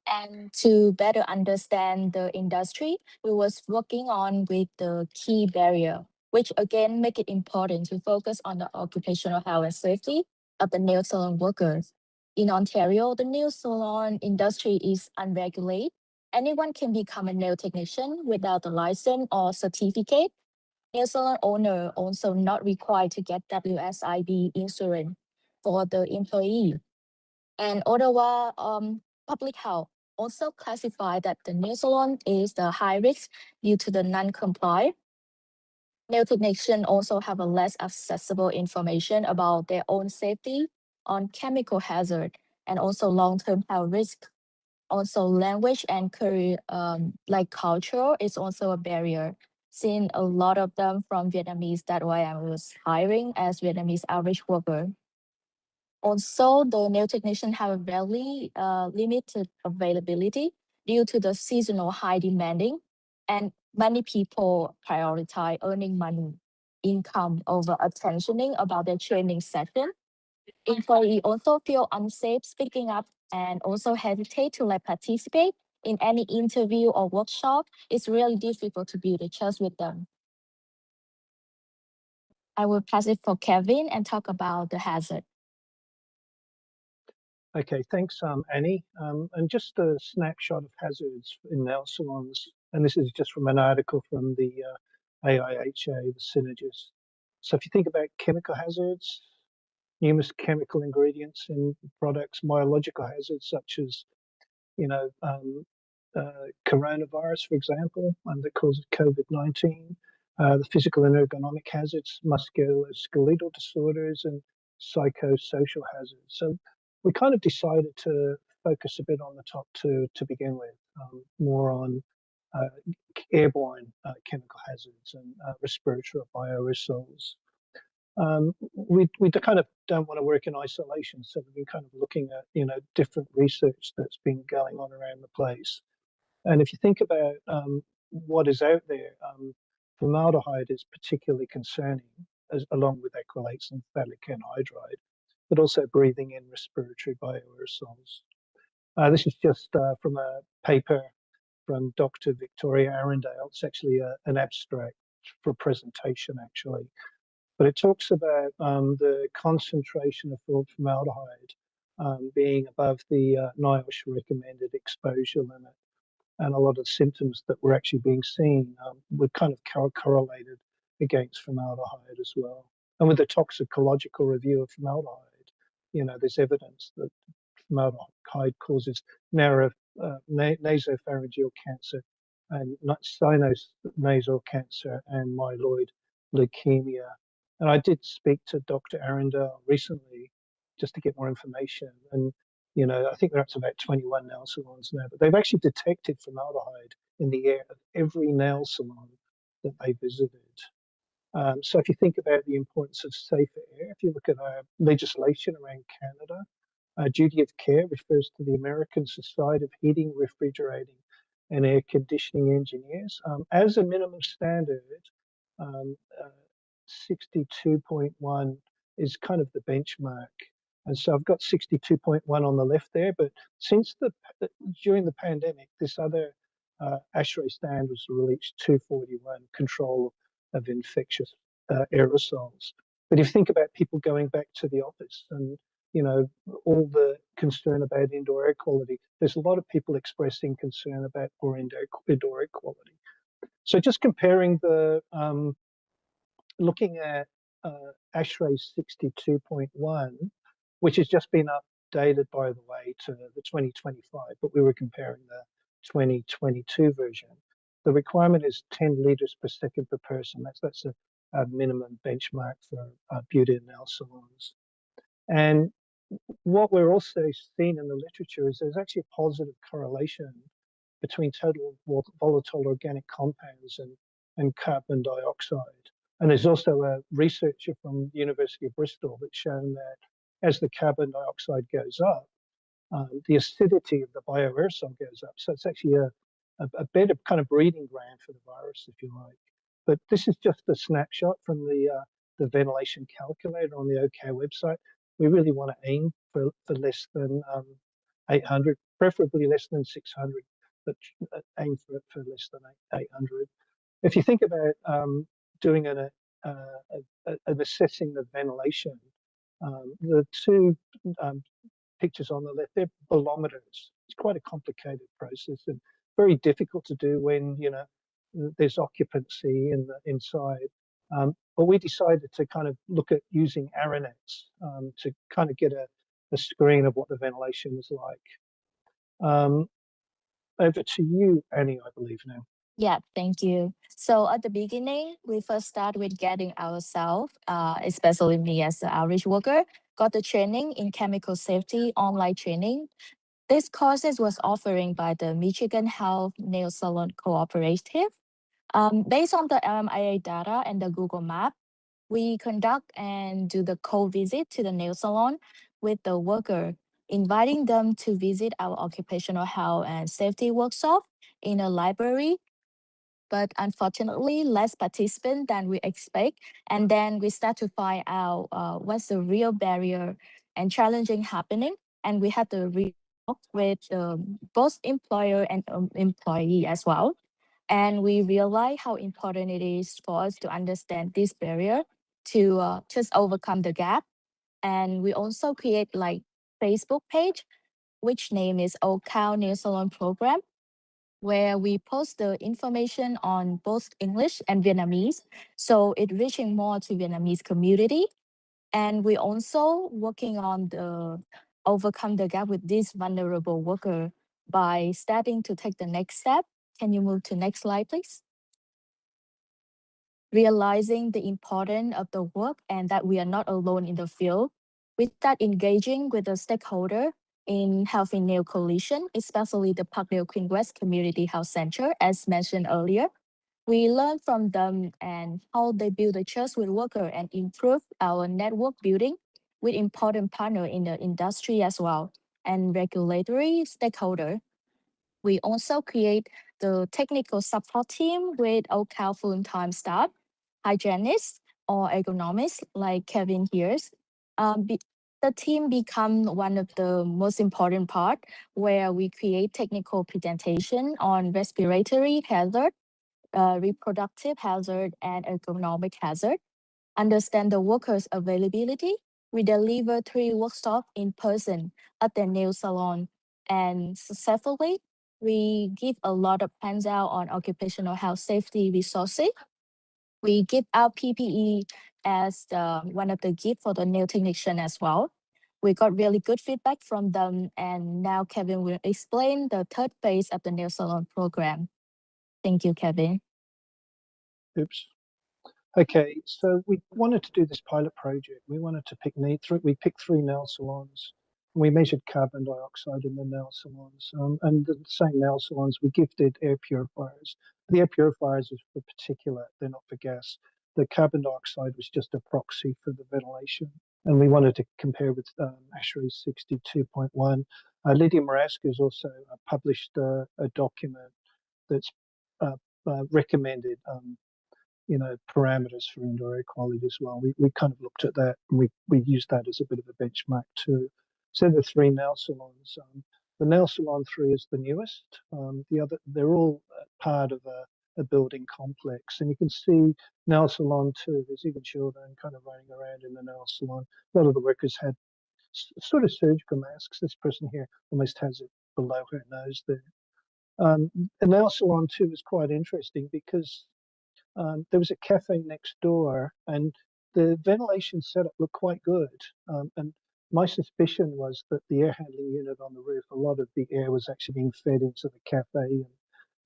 And to better understand the industry, we was working on with the key barrier, which again make it important to focus on the occupational health and safety of the nail salon workers. In Ontario, the nail salon industry is unregulated. Anyone can become a nail technician without a license or certificate. Nail salon owner also not required to get WSIB insurance for the employee. And Ottawa Public Health also classified that the nail salon is the high risk due to the non-comply. Nail technicians also have a less accessible information about their own safety on chemical hazard and also long-term health risk. Also, language and career, like culture, is also a barrier. Seeing a lot of them from Vietnamese, that's why I was hiring as Vietnamese average worker. Also, the nail technician have a very limited availability due to the seasonal high demanding, and many people prioritize earning money, income over attentioning about their training session. Employee also feel unsafe speaking up and also hesitate to like participate in any interview or workshop. It's really difficult to build a trust with them. I will pass it for Kevin and talk about the hazard. Okay, thanks, Annie. And just a snapshot of hazards in nail salons. And this is just from an article from the AIHA, the Synergist. So if you think about chemical hazards, numerous chemical ingredients in products, biological hazards such as, coronavirus, for example, that causes COVID-19, the physical and ergonomic hazards, musculoskeletal disorders, and psychosocial hazards. So we kind of decided to focus a bit on the top two to begin with, more on airborne chemical hazards and respiratory bioaerosols. We kind of don't want to work in isolation, so we've been kind of looking at different research that's been going on around the place. And if you think about what is out there, formaldehyde is particularly concerning, along with acrylates and phthalic anhydride, but also breathing in respiratory bioaerosols. This is just from a paper from Dr. Victoria Arundale. It's actually an abstract for presentation, actually. But it talks about the concentration of formaldehyde being above the NIOSH recommended exposure limit. And a lot of symptoms that were actually being seen were kind of correlated against formaldehyde as well. And with the toxicological review of formaldehyde, there's evidence that formaldehyde causes nasopharyngeal cancer and sinonasal cancer and myeloid leukemia. And I did speak to Dr. Arundel recently just to get more information. And I think they're up to about 21 nail salons now, but they've actually detected formaldehyde in the air of every nail salon that they visited. So if you think about the importance of safer air, if you look at our legislation around Canada, duty of care refers to the American Society of Heating, Refrigerating, and Air Conditioning Engineers. As a minimum standard, 62.1 is kind of the benchmark. And so I've got 62.1 on the left there, but during the pandemic, this other ASHRAE standard was released, 241, control of infectious aerosols. But if you think about people going back to the office and, all the concern about indoor air quality, there's a lot of people expressing concern about poor indoor air quality. So just comparing looking at ASHRAE 62.1, which has just been updated, by the way, to the 2025, but we were comparing the 2022 version. The requirement is 10 liters per second per person. That's a minimum benchmark for beauty and nail salons. And what we're also seeing in the literature is there's actually a positive correlation between total volatile organic compounds and carbon dioxide. And there's also a researcher from the University of Bristol that's shown that as the carbon dioxide goes up, the acidity of the bioaerosol goes up. So it's actually a better kind of breeding ground for the virus, if you like. But this is just a snapshot from the ventilation calculator on the OHCOW website. We really want to aim for less than 800, preferably less than 600, but aim for less than 800. If you think about doing an assessing the ventilation, the two pictures on the left, they're bolometers. It's quite a complicated process and very difficult to do when there's occupancy inside. But we decided to kind of look at using aeronets to kind of get a screen of what the ventilation was like. over to you, Annie, I believe now. Yeah, thank you. So at the beginning, we first start with getting ourselves, especially me as an outreach worker, got the training in chemical safety, online training. This courses was offering by the Michigan Health Nail Salon Cooperative. Based on the LMIA data and the Google Map, we conduct and do the co-visit to the nail salon with the worker, inviting them to visit our occupational health and safety workshop in a library. But unfortunately, less participants than we expect. And then we start to find out what's the real barrier and challenging happening. And we have to talk with both employer and employee as well. And we realize how important it is for us to understand this barrier to just overcome the gap. And we also create like Facebook page, which name is OHCOW Nail Salon Program, where we post the information on both English and Vietnamese. So it reaching more to Vietnamese community. And we also working on the overcome the gap with this vulnerable worker by starting to take the next step. Can you move to next slide, please? Realizing the importance of the work and that we are not alone in the field, we start engaging with the stakeholder in Healthy Nail Coalition, especially the Parkdale Queen West Community Health Center, as mentioned earlier. We learn from them and how they build the trust with worker and improve our network building with important partner in the industry as well and regulatory stakeholder. We also create the technical support team with OHCOW full-time staff, hygienists, or ergonomists like Kevin here. The team become one of the most important part where we create technical presentation on respiratory hazard, reproductive hazard, and ergonomic hazard. Understand the workers' availability. We deliver 3 workshops in person at the nail salon, and successfully, we give a lot of hands-out on occupational health safety resources. We give out PPE as one of the gift for the nail technician as well. We got really good feedback from them, and now Kevin will explain the third phase of the nail salon program. Thank you, Kevin. Oops. Okay, so we wanted to do this pilot project. We wanted to we picked 3 nail salons. We measured carbon dioxide in the nail salons, and the same nail salons, we gifted air purifiers. The air purifiers are for particulate, they're not for gas. The carbon dioxide was just a proxy for the ventilation. And we wanted to compare with ASHRAE 62.1. Lydia Maraska has also published a document that's recommended parameters for indoor air quality as well. We kind of looked at that, and we used that as a bit of a benchmark too. So the 3 nail salons. The nail salon 3 is the newest. They're all part of a building complex, and you can see nail salon 2. There's even children kind of running around in the nail salon. A lot of the workers had sort of surgical masks. This person here almost has it below her nose there. The nail salon 2 is quite interesting because there was a cafe next door, and the ventilation setup looked quite good. And my suspicion was that the air handling unit on the roof, a lot of the air was actually being fed into the cafe, and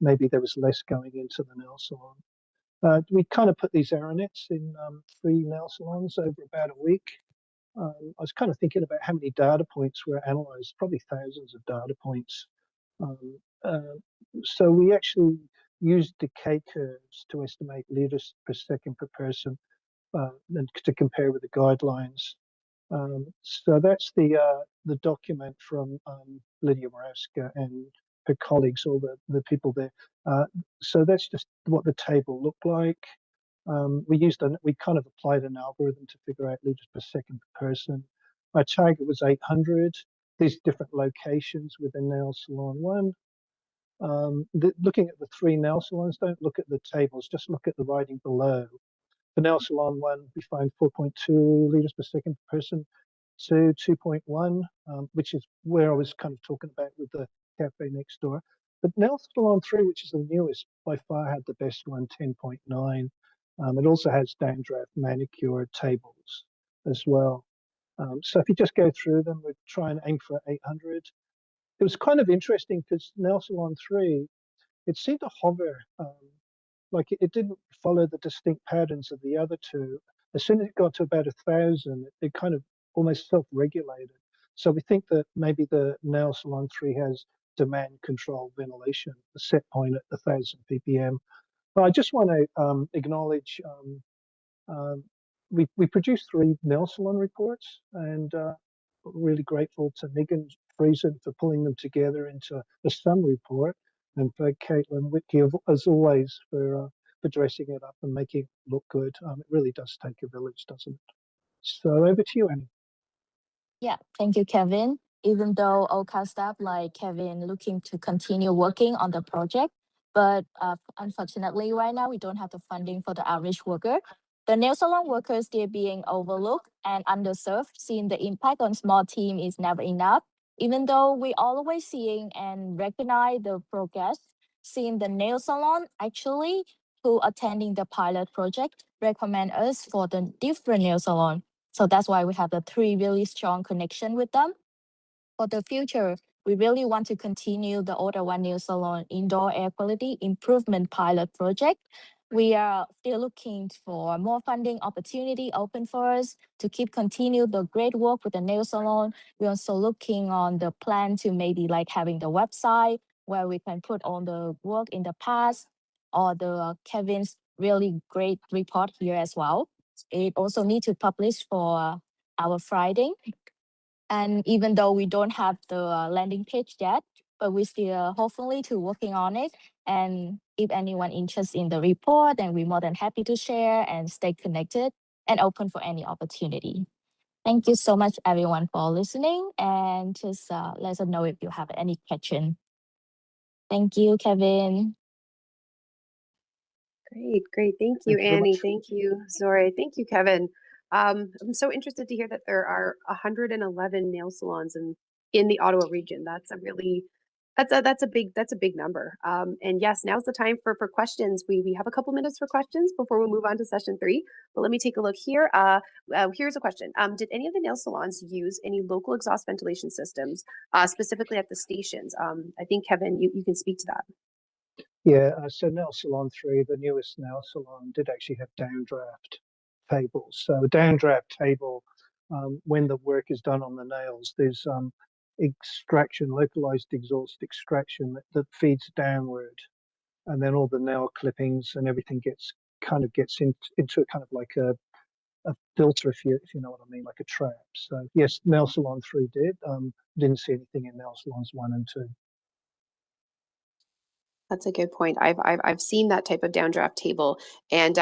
maybe there was less going into the nail salon. We kind of put these aeronets in 3 nail salons over about a week. I was kind of thinking about how many data points were analyzed, probably thousands of data points. So we actually used decay curves to estimate liters per second per person and to compare with the guidelines. So that's the document from Lydia Maraska and her colleagues, all the people there. So that's just what the table looked like. We kind of applied an algorithm to figure out liters per second per person. Our target was 800. These different locations within nail salon 1. Looking at the 3 nail salons, don't look at the tables, just look at the writing below. For nail salon 1, we find 4.2 liters per second per person, 2.1, which is where I was kind of talking about with the cafe next door. But nail salon 3, which is the newest, by far had the best one, 10.9. It also has dandruff manicure tables as well. So if you just go through them, we try and aim for 800. it was kind of interesting because nail salon 3, it seemed to hover, like it didn't follow the distinct patterns of the other two. As soon as it got to about 1,000, it kind of almost self-regulated. So we think that maybe the nail salon 3 has demand control ventilation, the set point at 1,000 ppm. But I just want to acknowledge we produced 3 nail salon reports, and really grateful to Megan Friesen for pulling them together into a summary report, and for Caitlin Whitkey, as always, for dressing it up and making it look good. It really does take a village, doesn't it? So over to you, Annie. Yeah, thank you, Kevin. Even though OHCOW staff like Kevin looking to continue working on the project, but unfortunately right now we don't have the funding for the average worker. The nail salon workers, they're being overlooked and underserved, seeing the impact on small team is never enough. Even though we always seeing and recognize the progress, seeing the nail salon actually who attending the pilot project recommend us for the different nail salon. So that's why we have the 3 really strong connection with them. For the future, we really want to continue the Ottawa Nail Salon indoor air quality improvement pilot project. We are still looking for more funding opportunity open for us to keep continue the great work with the nail salon. We're also looking on the plan to maybe like having the website where we can put on the work in the past, or the Kevin's really great report here as well. It also need to publish for our Friday. And even though we don't have the landing page yet, but we still hopefully to working on it. And if anyone interested in the report, then we're more than happy to share and stay connected and open for any opportunity. Thank you so much, everyone, for listening. And just let us know if you have any question. Thank you, Kevin. Great. Thank you, Thank you very Annie. much. Thank you, Zohreh. Thank you, Kevin. I'm so interested to hear that there are 111 nail salons in the Ottawa region. That's a big number. And yes, now's the time for questions. We have a couple minutes for questions before we move on to session 3. But let me take a look here. Here's a question. Did any of the nail salons use any local exhaust ventilation systems, specifically at the stations? I think Kevin, you can speak to that. Yeah, so nail salon 3, the newest nail salon, did actually have downdraft tables. So a downdraft table, when the work is done on the nails, there's extraction, localized exhaust extraction that feeds downward, and then all the nail clippings and everything gets into a kind of like a filter, if you know what I mean, like a trap. So yes, nail salon 3 did. Didn't see anything in nail salons 1 and 2. That's a good point. I've seen that type of downdraft table, and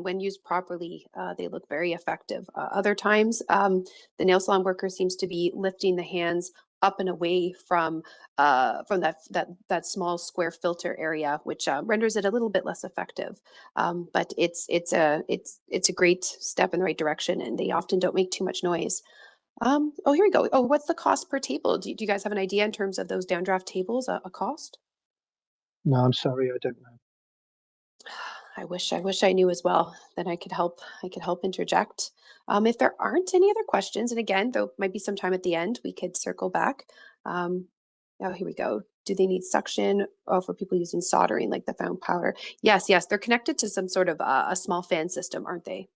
when used properly, they look very effective. Other times, the nail salon worker seems to be lifting the hands up and away from that small square filter area, which renders it a little bit less effective. But it's a great step in the right direction, and they often don't make too much noise. Oh, here we go. Oh, what's the cost per table? Do you guys have an idea in terms of those downdraft tables, a cost? No, I'm sorry, I don't know. I wish I knew as well. Then I could help interject. If there aren't any other questions, and again, there might be some time at the end, we could circle back. Oh, here we go. Do they need suction? Oh, for people using soldering, like the found powder? Yes, they're connected to some sort of a small fan system, aren't they?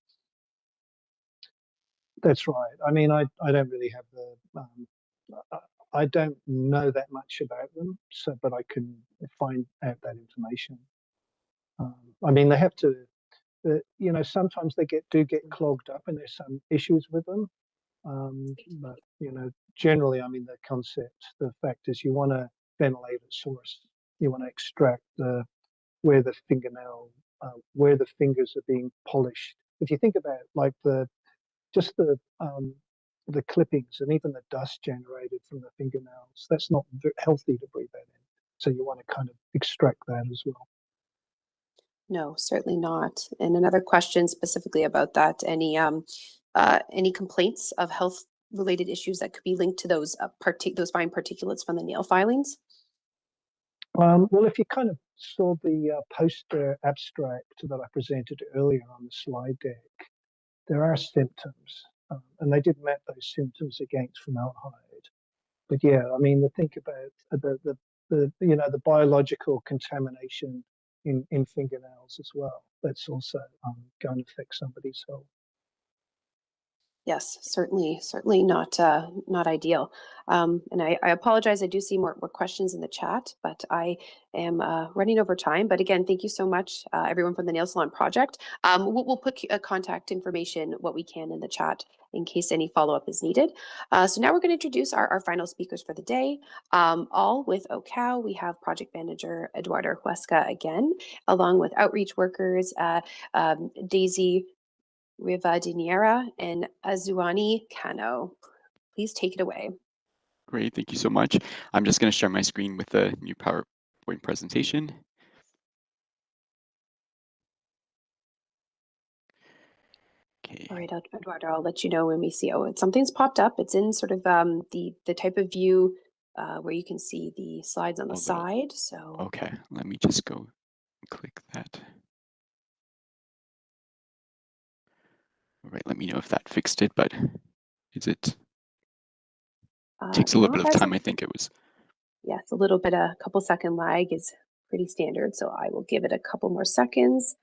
That's right. I mean, I don't really have the I don't know that much about them, so but I can find out that information. I mean, they have to, sometimes they do get clogged up, and there's some issues with them. But generally, I mean, the concept, the fact is, you want to ventilate at source. You want to extract where the fingernail, where the fingers are being polished. If you think about like just the clippings and even the dust generated from the fingernails, that's not healthy to breathe that in. So you want to kind of extract that as well. No, certainly not. And another question specifically about that: any complaints of health-related issues that could be linked to those fine particulates from the nail filings? Well, if you kind of saw the poster abstract that I presented earlier on the slide deck, there are symptoms, and they did map those symptoms against formaldehyde. But yeah, I mean, think about the you know, the biological contamination in fingernails as well. That's also going to affect somebody's health. Yes, certainly not not ideal. And I apologize. I do see more questions in the chat, but I am running over time. But again, thank you so much, everyone from the Nail Salon Project. We'll put contact information, what we can, in the chat in case any follow-up is needed. So now we're going to introduce our final speakers for the day. All with OHCOW, we have Project Manager Eduardo Huesca again, along with outreach workers, Daisy Rivadeneira and Azuani Cano. Please take it away. Great, thank you so much. I'm just going to share my screen with the new PowerPoint presentation. Okay. All right, Eduardo, I'll let you know when we see, oh, something's popped up. It's in sort of the type of view where you can see the slides on the side. So okay, let me just go and click that. All right, let me know if that fixed it, but is it? Takes a little bit of time, I think it was. Yes, a little bit, a couple second lag is pretty standard. So I will give it a couple more seconds.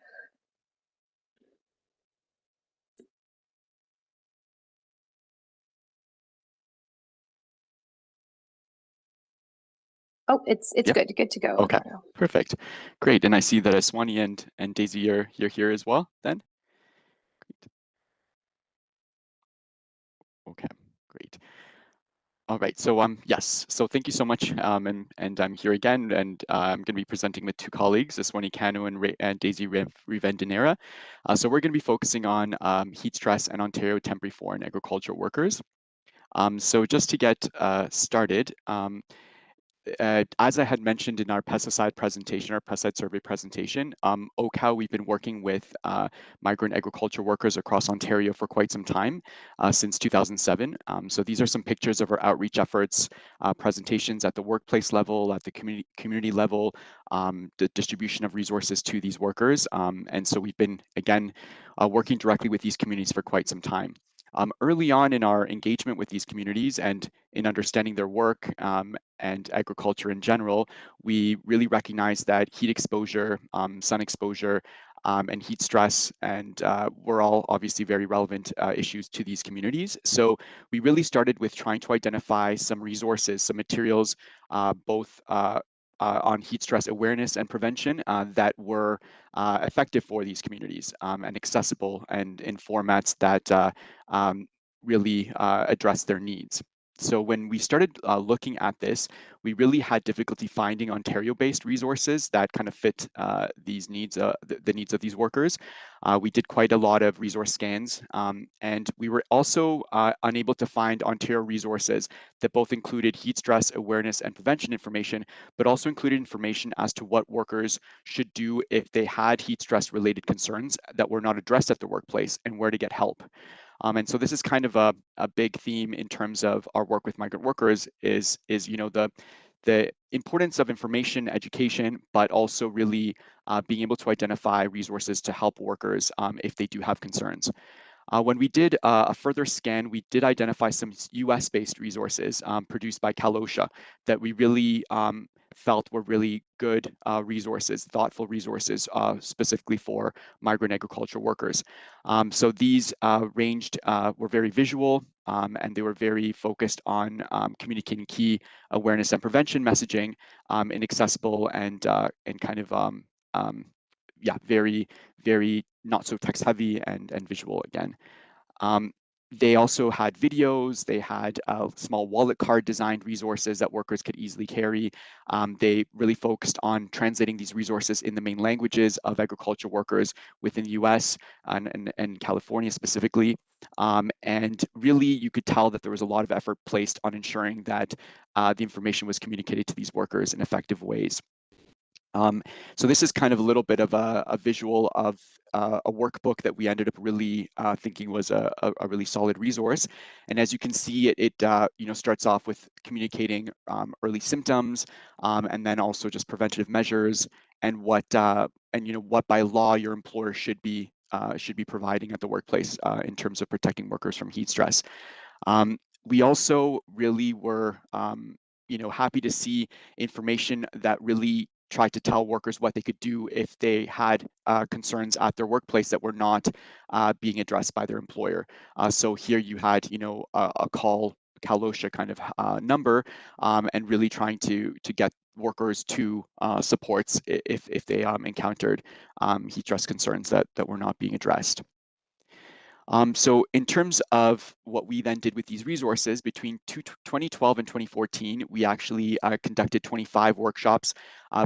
Oh, it's yep. Good to go. Okay, Eduardo. Perfect, great. And I see that Azuani and Daisy, you're here as well then? Great. Okay, great. All right, so yes, so thank you so much, and I'm here again, and I'm going to be presenting with two colleagues, Azuani Cano and Daisy Rivadeneira. So we're going to be focusing on heat stress and Ontario temporary foreign agricultural workers. So just to get started, as I had mentioned in our pesticide presentation, our pesticide survey presentation, OHCOW, we've been working with migrant agriculture workers across Ontario for quite some time, since 2007. So these are some pictures of our outreach efforts, presentations at the workplace level, at the community level, the distribution of resources to these workers. And so we've been, again, working directly with these communities for quite some time. Early on in our engagement with these communities and in understanding their work and agriculture in general, we really recognize that heat exposure, sun exposure, and heat stress and were all obviously very relevant issues to these communities. So we really started with trying to identify some resources, some materials, both on heat stress awareness and prevention that were effective for these communities and accessible and in formats that really address their needs. So when we started looking at this, we really had difficulty finding Ontario-based resources that kind of fit these needs, the needs of these workers. We did quite a lot of resource scans, and we were also unable to find Ontario resources that both included heat stress awareness and prevention information, but also included information as to what workers should do if they had heat stress related concerns that were not addressed at the workplace and where to get help. And so this is kind of a big theme in terms of our work with migrant workers is you know, the importance of information education, but also really being able to identify resources to help workers if they do have concerns. When we did a further scan, we did identify some US-based resources produced by Kalosha that we really felt were really good resources, thoughtful resources, specifically for migrant agricultural workers. So these were very visual, and they were very focused on communicating key awareness and prevention messaging in accessible and kind of yeah, very, very not so text heavy and visual again. They also had videos, they had small wallet card designed resources that workers could easily carry. They really focused on translating these resources in the main languages of agriculture workers within the US and California specifically. And really you could tell that there was a lot of effort placed on ensuring that the information was communicated to these workers in effective ways. So this is kind of a little bit of a visual of a workbook that we ended up really thinking was a really solid resource. And as you can see, it you know, starts off with communicating early symptoms, and then also just preventative measures and what you know, what by law your employer should be providing at the workplace in terms of protecting workers from heat stress. We also really were happy to see information that really tried to tell workers what they could do if they had concerns at their workplace that were not being addressed by their employer. So here you had, a call Kalosha kind of number, and really trying to get workers to supports if they encountered heat stress concerns that were not being addressed. So in terms of what we then did with these resources, between 2012 and 2014, we actually conducted 25 workshops,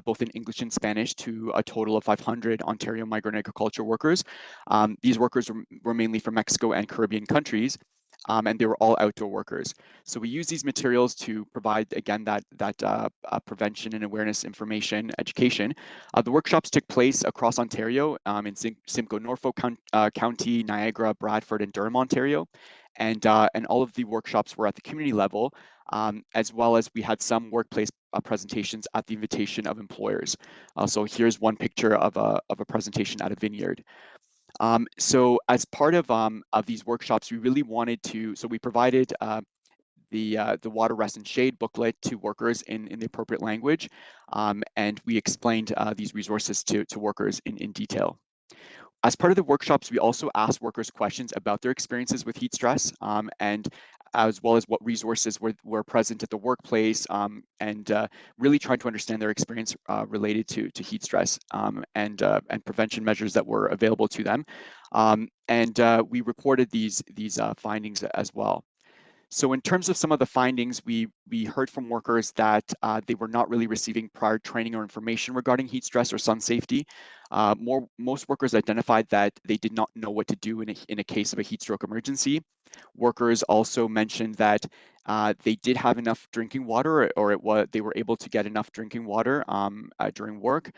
both in English and Spanish, to a total of 500 Ontario migrant agriculture workers. These workers were mainly from Mexico and Caribbean countries. And they were all outdoor workers. So we use these materials to provide, again, that prevention and awareness information, education. The workshops took place across Ontario in Simcoe, Norfolk County, Niagara, Bradford, and Durham, Ontario. And all of the workshops were at the community level, as well as we had some workplace presentations at the invitation of employers. So here's one picture of a presentation at a vineyard. So as part of these workshops, we really wanted to, so we provided the water, rest, and shade booklet to workers in the appropriate language, and we explained these resources to workers in detail. As part of the workshops, we also asked workers questions about their experiences with heat stress, and as well as what resources were present at the workplace, and really trying to understand their experience related to heat stress, and prevention measures that were available to them. And we reported these findings as well. So in terms of some of the findings, we heard from workers that they were not really receiving prior training or information regarding heat stress or sun safety. Most workers identified that they did not know what to do in a case of a heat stroke emergency. Workers also mentioned that they did have enough drinking water, or they were able to get enough drinking water during work,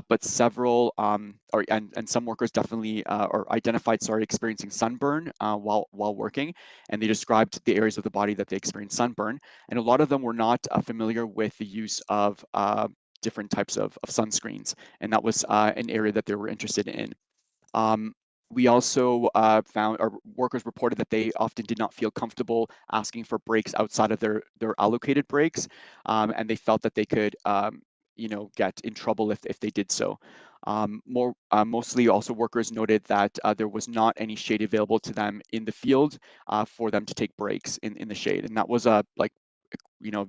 but several and some workers definitely or identified experiencing sunburn while working, and they described the areas of the body that they experienced sunburn, and a lot of them were not familiar with the use of different types of sunscreens, and that was an area that they were interested in. We also found, our workers reported that they often did not feel comfortable asking for breaks outside of their allocated breaks, and they felt that they could, get in trouble if they did so. Mostly also workers noted that there was not any shade available to them in the field for them to take breaks in the shade, and that was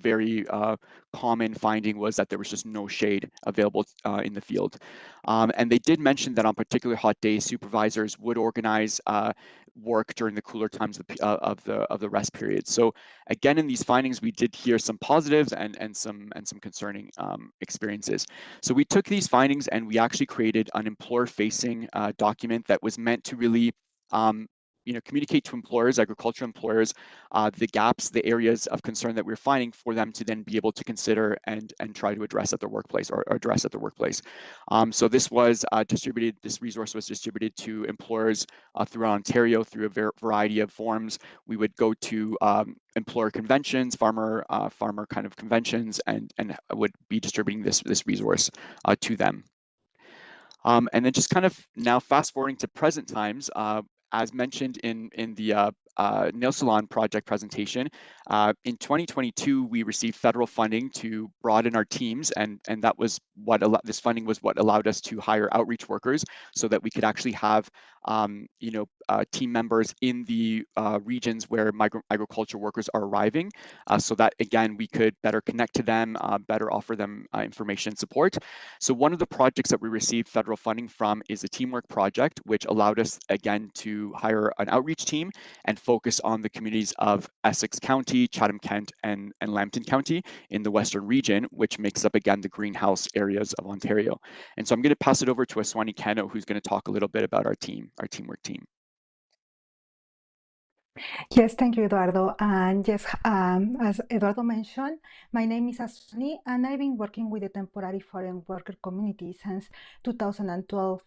very common finding was that there was just no shade available in the field. And they did mention that on particular hot days, supervisors would organize work during the cooler times of the rest period. So again, in these findings, we did hear some positives and some concerning experiences. So we took these findings and we actually created an employer-facing document that was meant to really communicate to employers, agricultural employers, the gaps, the areas of concern that we're finding for them to then be able to consider and try to address at their workplace or address at their workplace. So this was distributed, this resource was distributed to employers throughout Ontario through a variety of forms. We would go to employer conventions, farmer kind of conventions, and would be distributing this resource to them. And then just kind of now fast forwarding to present times, as mentioned in the nail salon project presentation, in 2022, we received federal funding to broaden our teams, and that was this funding was what allowed us to hire outreach workers so that we could actually have team members in the regions where migrant agriculture workers are arriving, so that again we could better connect to them, better offer them information and support. So one of the projects that we received federal funding from is a teamwork project, which allowed us again to hire an outreach team and focus on the communities of Essex County, Chatham-Kent, and Lambton County in the Western region, which makes up again the greenhouse areas of Ontario. And so I'm going to pass it over to Azuani Cano, who's going to talk a little bit about our teamwork team. Yes, thank you, Eduardo. And yes, as Eduardo mentioned, my name is Azuani, and I've been working with the temporary foreign worker community since 2012.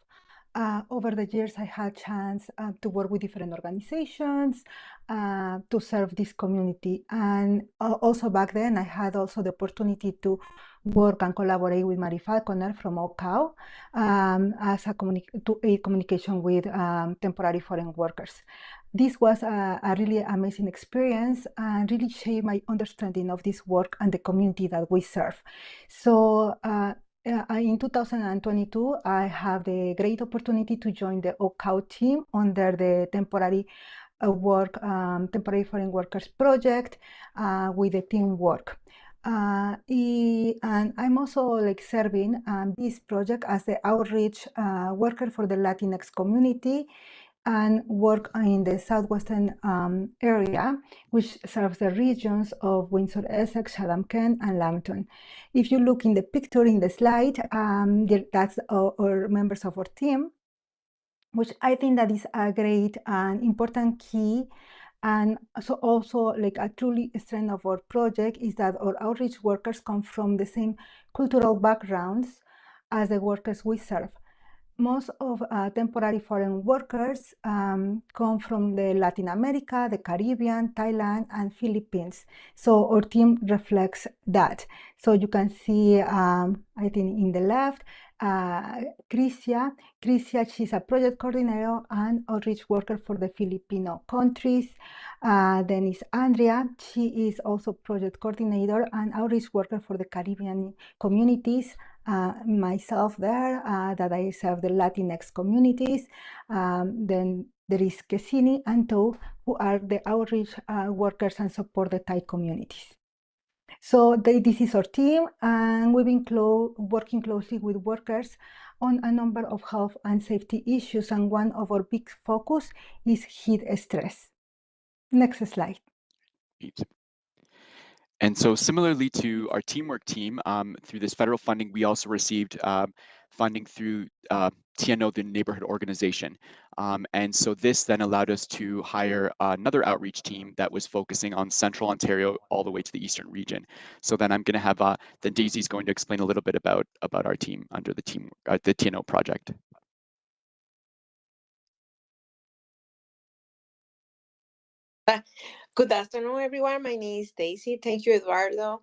Over the years, I had a chance to work with different organizations to serve this community. And also back then, I had also the opportunity to work and collaborate with Mary Falconer from OHCOW as to aid communication with temporary foreign workers. This was a really amazing experience and really shaped my understanding of this work and the community that we serve. So in 2022, I have the great opportunity to join the OHCOW team under the temporary foreign workers project with the teamwork. And I'm also serving this project as the outreach worker for the Latinx community and work in the southwestern area, which serves the regions of Windsor, Essex, Chatham-Kent, and Lambton. If you look in the picture in the slide, that's our members of our team, which I think that is a great and important key. And so also a truly strength of our project is that our outreach workers come from the same cultural backgrounds as the workers we serve. Most of temporary foreign workers come from the Latin America, the Caribbean, Thailand, and Philippines. So our team reflects that. So you can see, I think in the left, Crisia, she's a project coordinator and outreach worker for the Filipino countries. Then is Andrea, she is also project coordinator and outreach worker for the Caribbean communities. Myself there, that I serve the Latinx communities. Then there is Kesini and To, who are the outreach workers and support the Thai communities. So this is our team, and we've been working closely with workers on a number of health and safety issues, and one of our big focus is heat stress. Next slide. And so similarly to our teamwork team, through this federal funding, we also received funding through TNO, the neighborhood organization. And so this then allowed us to hire another outreach team that was focusing on Central Ontario all the way to the Eastern region. So then I'm going to have, then Daisy's going to explain a little bit about our team under the TNO project. Good afternoon, everyone. My name is Daisy. Thank you, Eduardo.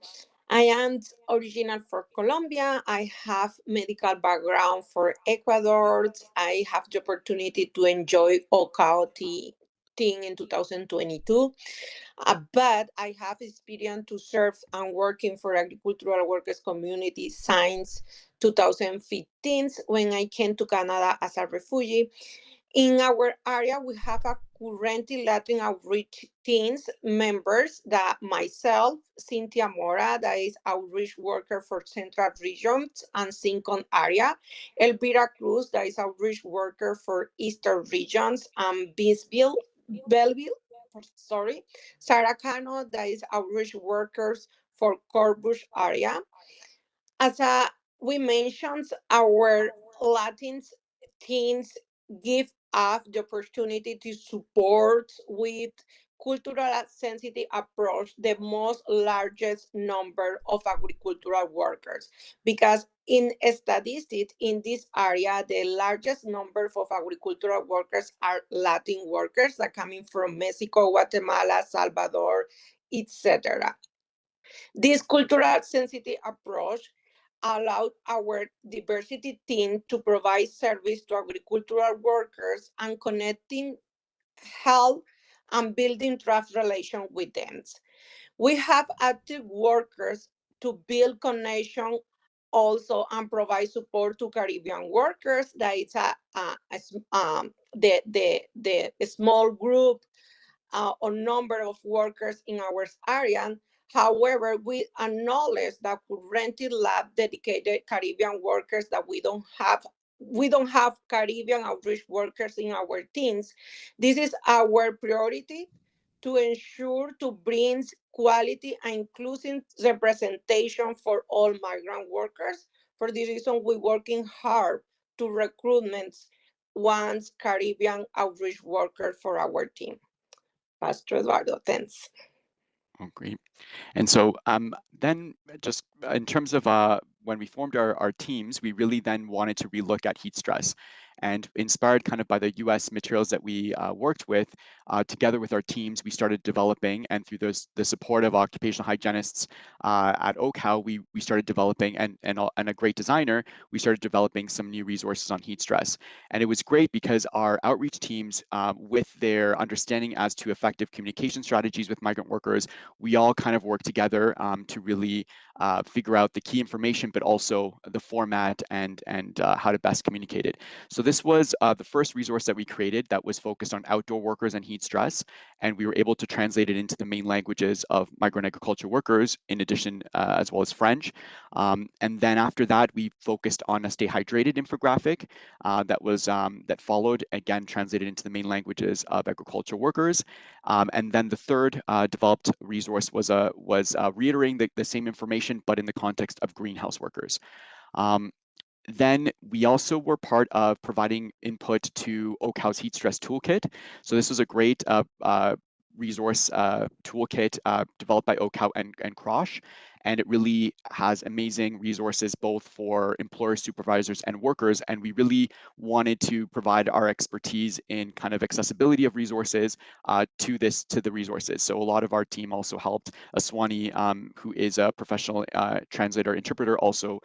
I am original from Colombia. I have medical background for Ecuador. I have the opportunity to enjoy OHCOW team in 2022. But I have experience to serve and working for agricultural workers community since 2015 when I came to Canada as a refugee. In our area, we have a currently Latin outreach teams members that myself, Cynthia Mora, that is outreach worker for Central Regions and Sincon area, Elvira Cruz, that is outreach worker for Eastern Regions and Belleville, Sarah Cano, that is outreach workers for Corpus area. As we mentioned, our Latin teams give us the opportunity to support with cultural sensitive approach the most largest number of agricultural workers, because in statistics in this area the largest number of agricultural workers are Latin workers that coming from Mexico, Guatemala, Salvador, etc. This cultural sensitive approach allowed our diversity team to provide service to agricultural workers and connecting health and building trust relation with them. We have active workers to build connection also and provide support to Caribbean workers. That is the small group or number of workers in our area. However, we acknowledge that currently lab dedicated Caribbean workers that we don't have Caribbean outreach workers in our teams. This is our priority to ensure to bring quality and inclusive representation for all migrant workers. For this reason, we're working hard to recruitment once Caribbean outreach worker for our team. Pastor Eduardo, thanks. Oh, great. And so then just in terms of when we formed our teams, we really then wanted to relook at heat stress. And inspired kind of by the US materials that we worked with, together with our teams, we started developing, and through the support of occupational hygienists at OHCOW, we started developing, and a great designer, we started developing some new resources on heat stress. And it was great because our outreach teams, with their understanding as to effective communication strategies with migrant workers, we all kind of worked together to really figure out the key information, but also the format and how to best communicate it. So this was the first resource that we created that was focused on outdoor workers and heat stress, and we were able to translate it into the main languages of migrant agriculture workers, in addition, as well as French. And then after that, we focused on a stay hydrated infographic that followed, again, translated into the main languages of agriculture workers. And then the third developed resource was reiterating the same information, but in the context of greenhouse workers. Then we also were part of providing input to OHCOW's Heat Stress Toolkit. So this was a great resource toolkit developed by OHCOW and CROSH. And it really has amazing resources both for employers, supervisors, and workers. And we really wanted to provide our expertise in kind of accessibility of resources to the resources. So a lot of our team also helped. Azuani, who is a professional translator interpreter, also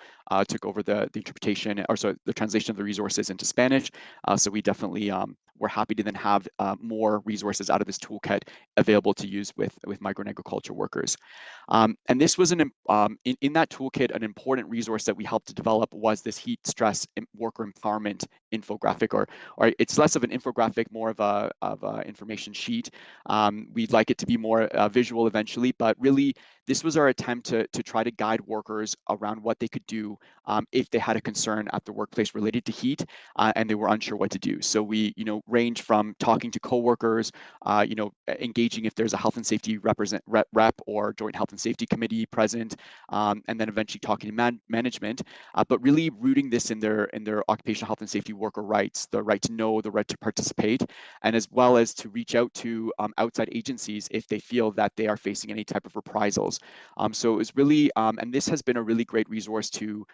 took over the interpretation, or so the translation of the resources into Spanish. So we definitely we're happy to then have more resources out of this toolkit available to use with migrant agriculture workers. And this was in that toolkit, an important resource that we helped to develop was this heat stress worker empowerment infographic, or it's less of an infographic, more of a information sheet. We'd like it to be more visual eventually, but really this was our attempt to try to guide workers around what they could do if they had a concern at the workplace related to heat and they were unsure what to do. So we, range from talking to coworkers, engaging if there's a health and safety rep or joint health and safety committee present, and then eventually talking to management, but really rooting this in their occupational health and safety worker rights, the right to know, the right to participate, and as well as to reach out to outside agencies if they feel that they are facing any type of reprisals. So it was really, and this has been a really great resource to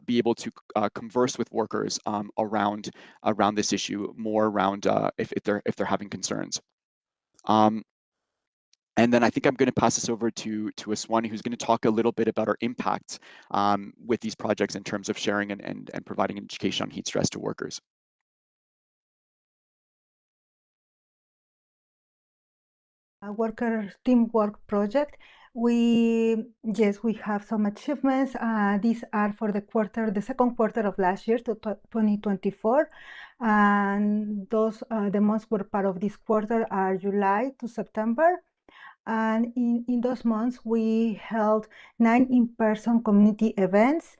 be able to converse with workers around this issue, more around if they're having concerns. And then I think I'm going to pass this over to Azuani, who's going to talk a little bit about our impact with these projects in terms of sharing and providing education on heat stress to workers. A worker teamwork project. We have some achievements. These are for the second quarter of last year, to 2024, and those the months were part of this quarter are July to September. And in those months, we held 9 in-person community events.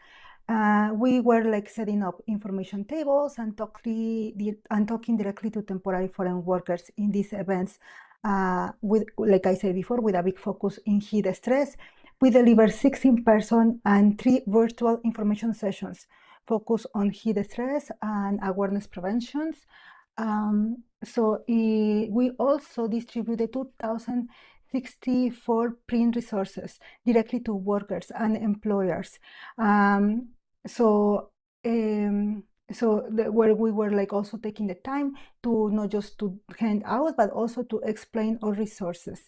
We were like setting up information tables and talking directly to temporary foreign workers in these events. With, like I said before, with a big focus in heat stress. We delivered 6 in-person and 3 virtual information sessions focused on heat stress and awareness preventions. We also distributed 2,064 print resources directly to workers and employers. Where we were like also taking the time to not just to hand out, but also to explain our resources.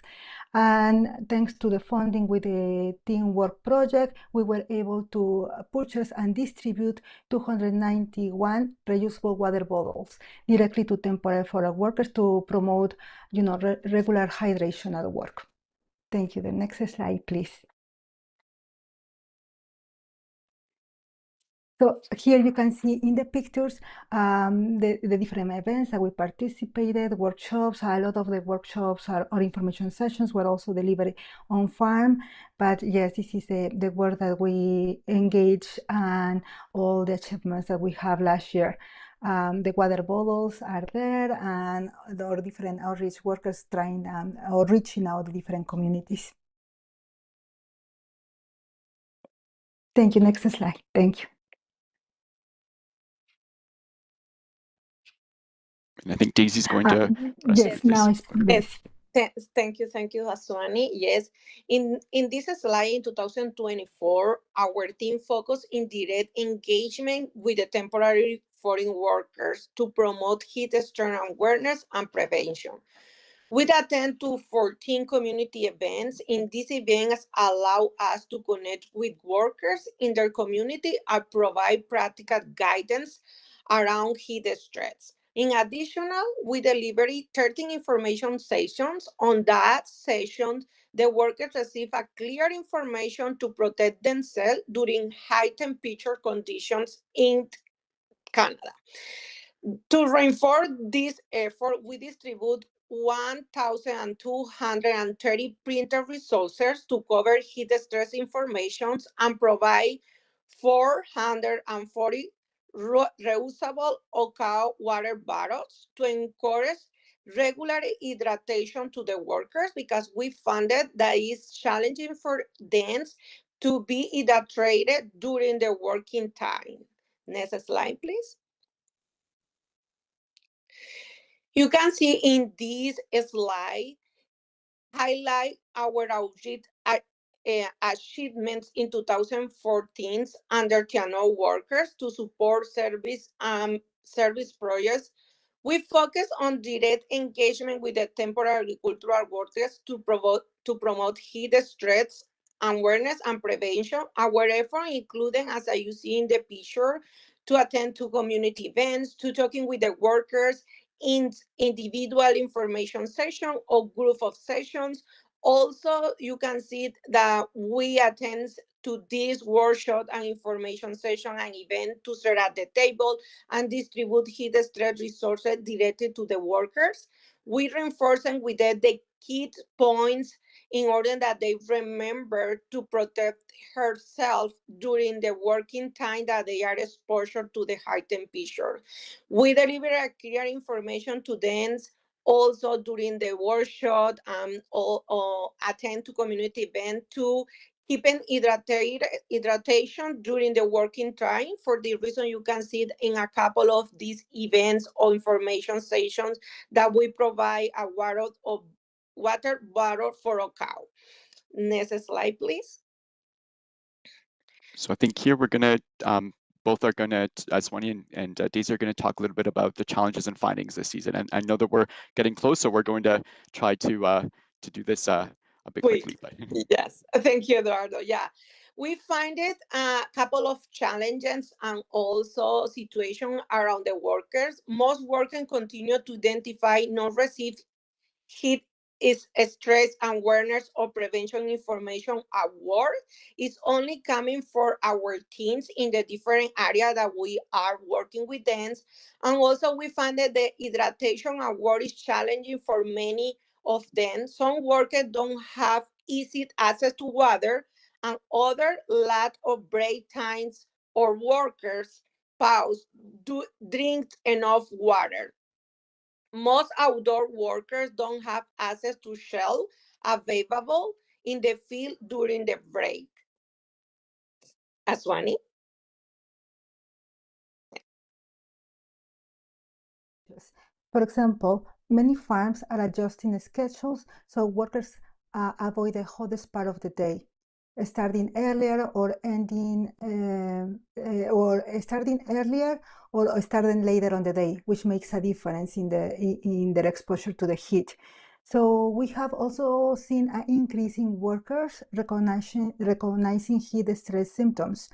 And thanks to the funding with the Teamwork Project, we were able to purchase and distribute 291 reusable water bottles directly to temporary foreign workers to promote, regular hydration at work. Thank you. The next slide, please. So here you can see in the pictures the different events that we participated, workshops. A lot of the workshops or information sessions were also delivered on farm. But yes, this is the work that we engage and all the achievements that we have last year. The water bottles are there, and our different outreach workers trying or reaching out the different communities. Thank you. Next slide. Thank you. And I think Daisy's going to. Yes, now it's Yes. Thank you, Azuani. Yes, in this slide in 2024, our team focused in direct engagement with the temporary foreign workers to promote heat stress awareness and prevention. We attend to 14 community events. In these events allow us to connect with workers in their community and provide practical guidance around heat stress. In addition, we deliver 13 information sessions. On that session, the workers receive a clear information to protect themselves during high temperature conditions in Canada. To reinforce this effort, we distribute 1,230 printed resources to cover heat stress information and provide 440 reusable OHCOW water bottles to encourage regular hydration to the workers, because we found that it's challenging for them to be hydrated during the working time. Next slide, please. You can see in this slide, highlight our achievements in 2014 under Cano workers to support service projects. We focus on direct engagement with the temporary agricultural workers to promote heat stress awareness and prevention. Our effort including, as you see in the picture, to attend to community events, to talking with the workers in individual information session or group of sessions. Also, you can see that we attend to this workshop and information session and event to sit at the table and distribute heat stress resources directed to the workers. We reinforce them with the key points in order that they remember to protect herself during the working time that they are exposed to the high temperature. We deliver a clear information to them also during the workshop or attend to community event to keeping hydration during the working time. For the reason you can see it in a couple of these events or information sessions that we provide a water bottle for OHCOW. Next slide, please. So I think here we're gonna both are gonna, Azuani and Daisy are gonna talk a little bit about the challenges and findings this season. And I know that we're getting close, so we're going to try to do this a bit quickly. But yes, thank you, Eduardo. Yeah, we find it a couple of challenges and also situation around the workers. Most workers continue to identify not received heat is stress awareness or prevention information at work is only coming for our teams in the different area that we are working with them. And also we find that the hydration at work is challenging for many of them. Some workers don't have easy access to water, and other lack of break times or workers pause to drink enough water. Most outdoor workers don't have access to shelf available in the field during the break. Azuani? For example, many farms are adjusting schedules so workers avoid the hottest part of the day, starting earlier or ending, or starting earlier or starting later on the day, which makes a difference in their exposure to the heat. So we have also seen an increase in workers recognizing heat stress symptoms.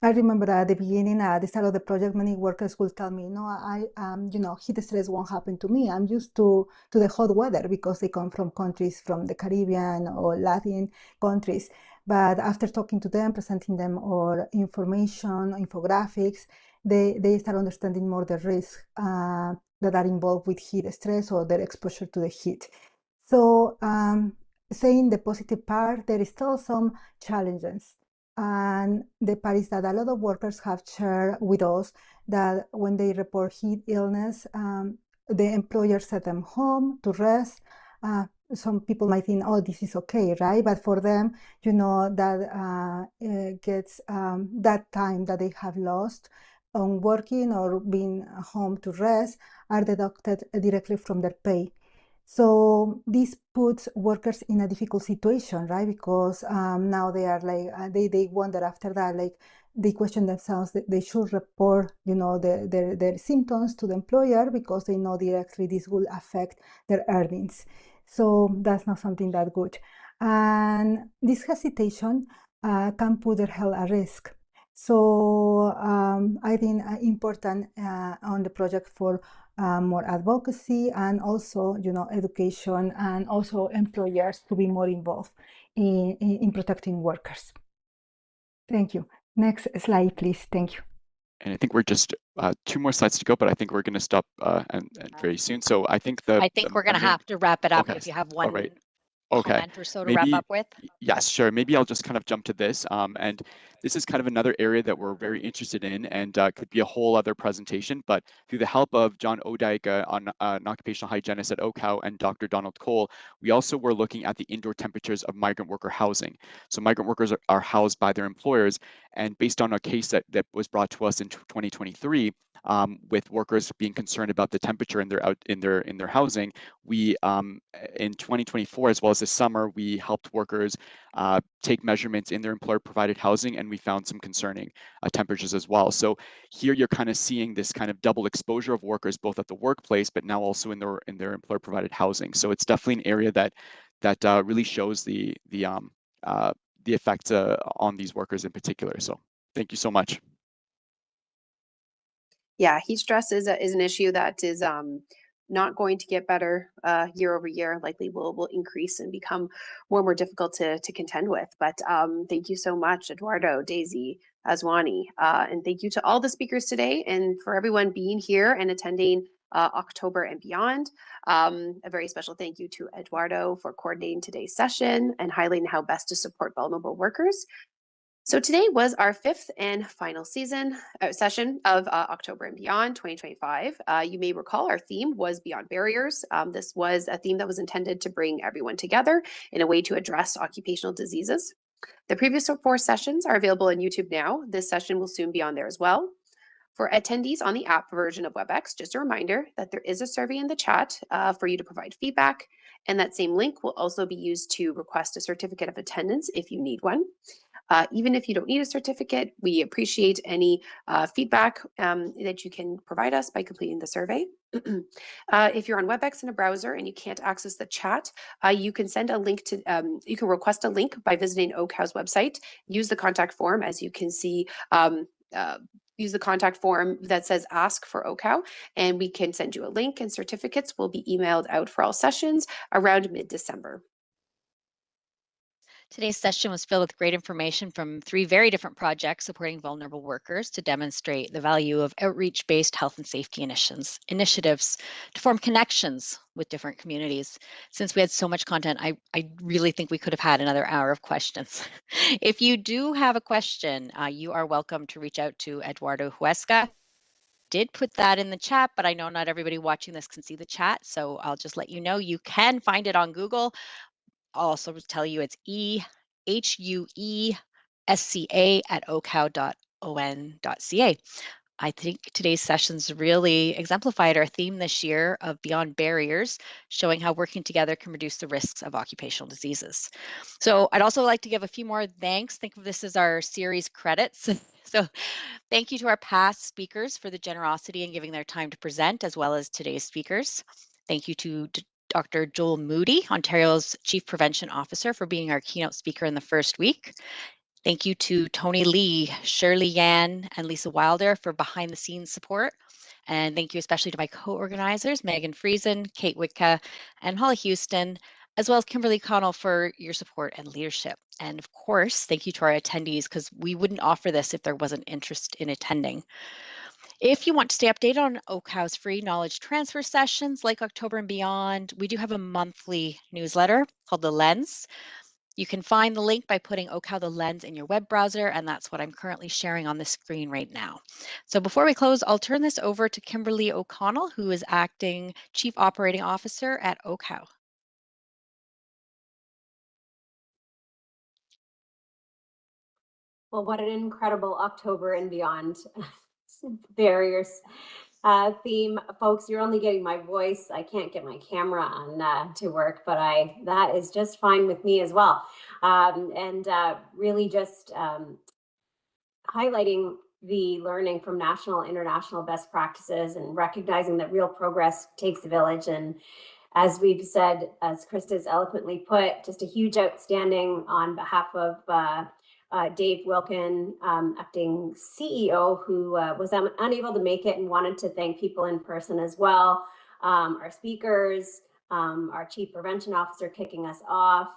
I remember at the beginning, at the start of the project, many workers will tell me, "No, heat stress won't happen to me. I'm used to the hot weather," because they come from countries from the Caribbean or Latin countries. But after talking to them, presenting them or information, infographics, they start understanding more the risks that are involved with heat stress or their exposure to the heat. So, saying the positive part, there is still some challenges. And the part is that a lot of workers have shared with us that when they report heat illness, the employer sent them home to rest. Some people might think, "Oh, this is okay," right? But for them, that gets that time that they have lost on working or being home to rest are deducted directly from their pay. So this puts workers in a difficult situation, right? Because now they are like, they wonder after that, like they question themselves that they should report, their symptoms to the employer because they know directly this will affect their earnings. So that's not something that good. And this hesitation can put their health at risk. So I think important on the project for more advocacy and also, education and also employers to be more involved in protecting workers. Thank you. Next slide, please. Thank you. And I think we're just 2 more slides to go, but I think we're going to stop and very soon. So I think we're going to have to wrap it up if you have one comment or so to wrap up with. Yes, sure. Maybe I'll just kind of jump to this. And this is kind of another area that we're very interested in and could be a whole other presentation. But through the help of John Odike, an occupational hygienist at OHCOW, and Dr. Donald Cole, we also were looking at the indoor temperatures of migrant worker housing. So migrant workers are housed by their employers. And based on a case that was brought to us in 2023, with workers being concerned about the temperature in their housing, we in 2024 as well as this summer, we helped workers take measurements in their employer-provided housing, and we found some concerning temperatures as well. So here you're kind of seeing this kind of double exposure of workers both at the workplace, but now also in their employer-provided housing. So it's definitely an area that really shows the effects on these workers in particular. So thank you so much. Yeah, heat stress is an issue that is not going to get better year over year. Likely will increase and become more and more difficult to contend with. But thank you so much, Eduardo, Daisy, Azuani, and thank you to all the speakers today and for everyone being here and attending October and beyond. A very special thank you to Eduardo for coordinating today's session and highlighting how best to support vulnerable workers. So today was our 5th and final session of October and Beyond 2025. You may recall our theme was Beyond Barriers. This was a theme that was intended to bring everyone together in a way to address occupational diseases. The previous 4 sessions are available on YouTube now. This session will soon be on there as well. For attendees on the app version of WebEx, just a reminder that there is a survey in the chat for you to provide feedback, and that same link will also be used to request a certificate of attendance if you need one. Even if you don't need a certificate, we appreciate any feedback that you can provide us by completing the survey. If you're on WebEx in a browser and you can't access the chat, you can send a link to, you can request a link by visiting OHCOW's website. Use the contact form, as you can see, use the contact form that says ask for OHCOW, and we can send you a link, and certificates will be emailed out for all sessions around mid-December. Today's session was filled with great information from 3 very different projects supporting vulnerable workers to demonstrate the value of outreach-based health and safety initiatives to form connections with different communities. Since we had so much content, I really think we could have had another hour of questions. If you do have a question, you are welcome to reach out to Eduardo Huesca. Did put that in the chat, but I know not everybody watching this can see the chat, so I'll just let you know you can find it on Google. I'll also tell you it's EHUESCA@OCOW.on.ca. I think today's sessions really exemplified our theme this year of Beyond Barriers, showing how working together can reduce the risks of occupational diseases. So I'd also like to give a few more thanks. Think of this as our series credits. So thank you to our past speakers for the generosity in giving their time to present, as well as today's speakers. Thank you to Dr. Joel Moody, Ontario's Chief Prevention Officer, for being our keynote speaker in the first week. Thank you to Tony Lee, Shirley Yan, and Lisa Wilder for behind-the-scenes support. And thank you especially to my co-organizers, Megan Friesen, Kate Witka, and Holly Houston, as well as Kimberly Cano for your support and leadership. And of course, thank you to our attendees, because we wouldn't offer this if there wasn't interest in attending. If you want to stay updated on OHCOW's free knowledge transfer sessions like October and beyond, we do have a monthly newsletter called The Lens. You can find the link by putting OHCOW The Lens in your web browser, and that's what I'm currently sharing on the screen right now. So before we close, I'll turn this over to Kimberly O'Connell, who is Acting Chief Operating Officer at OHCOW. Well, what an incredible October and beyond. Barriers. theme. Folks, you're only getting my voice. I can't get my camera on to work, but that is just fine with me as well. Really just highlighting the learning from national and international best practices and recognizing that real progress takes a village. And as we've said, as Krista's eloquently put, just a huge outstanding on behalf of Dave Wilkin, acting CEO, who was unable to make it and wanted to thank people in person as well. Our speakers, our Chief Prevention Officer kicking us off,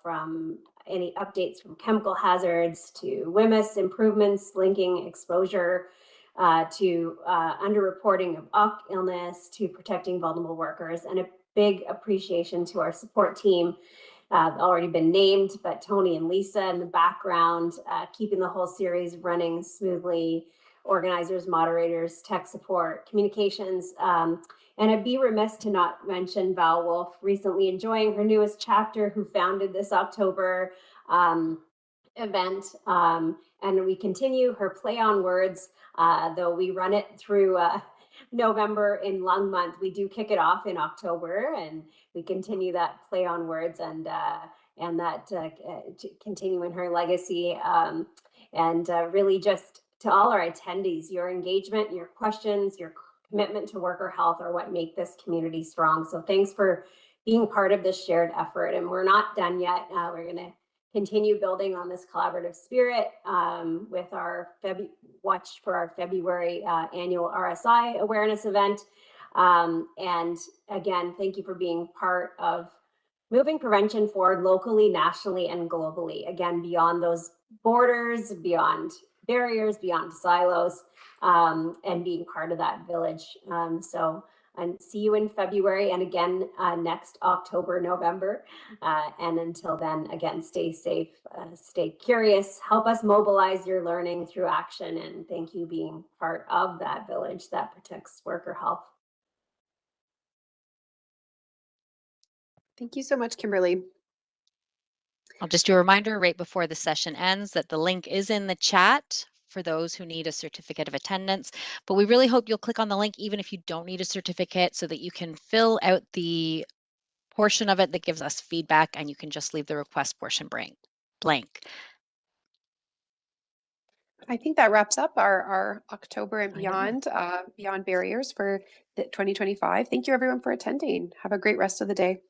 from any updates from chemical hazards to WMIS improvements, linking exposure to underreporting of OC illness to protecting vulnerable workers, and a big appreciation to our support team. Already been named, but Tony and Lisa in the background, keeping the whole series running smoothly, organizers, moderators, tech support, communications, and I'd be remiss to not mention Val Wolf, recently enjoying her newest chapter, who founded this October event. And we continue her play on words, though we run it through November in Lung Month. We do kick it off in October, and we continue that play on words and that continuing her legacy. Really just to all our attendees, your engagement, your questions, your commitment to worker health are what make this community strong. So thanks for being part of this shared effort. And we're not done yet. We're going to continue building on this collaborative spirit with our watch for our February annual RSI awareness event. And again, thank you for being part of moving prevention forward locally, nationally, and globally. Again, beyond those borders, beyond barriers, beyond silos, and being part of that village. And see you in February, and again next October, November. And until then, again, stay safe, stay curious, help us mobilize your learning through action, and thank you being part of that village that protects worker health. Thank you so much, Kimberly. I'll just do a reminder right before the session ends that the link is in the chat for those who need a certificate of attendance, but we really hope you'll click on the link even if you don't need a certificate, so that you can fill out the portion of it that gives us feedback, and you can just leave the request portion blank. I think that wraps up our October and beyond, beyond barriers for 2025. Thank you everyone for attending. Have a great rest of the day.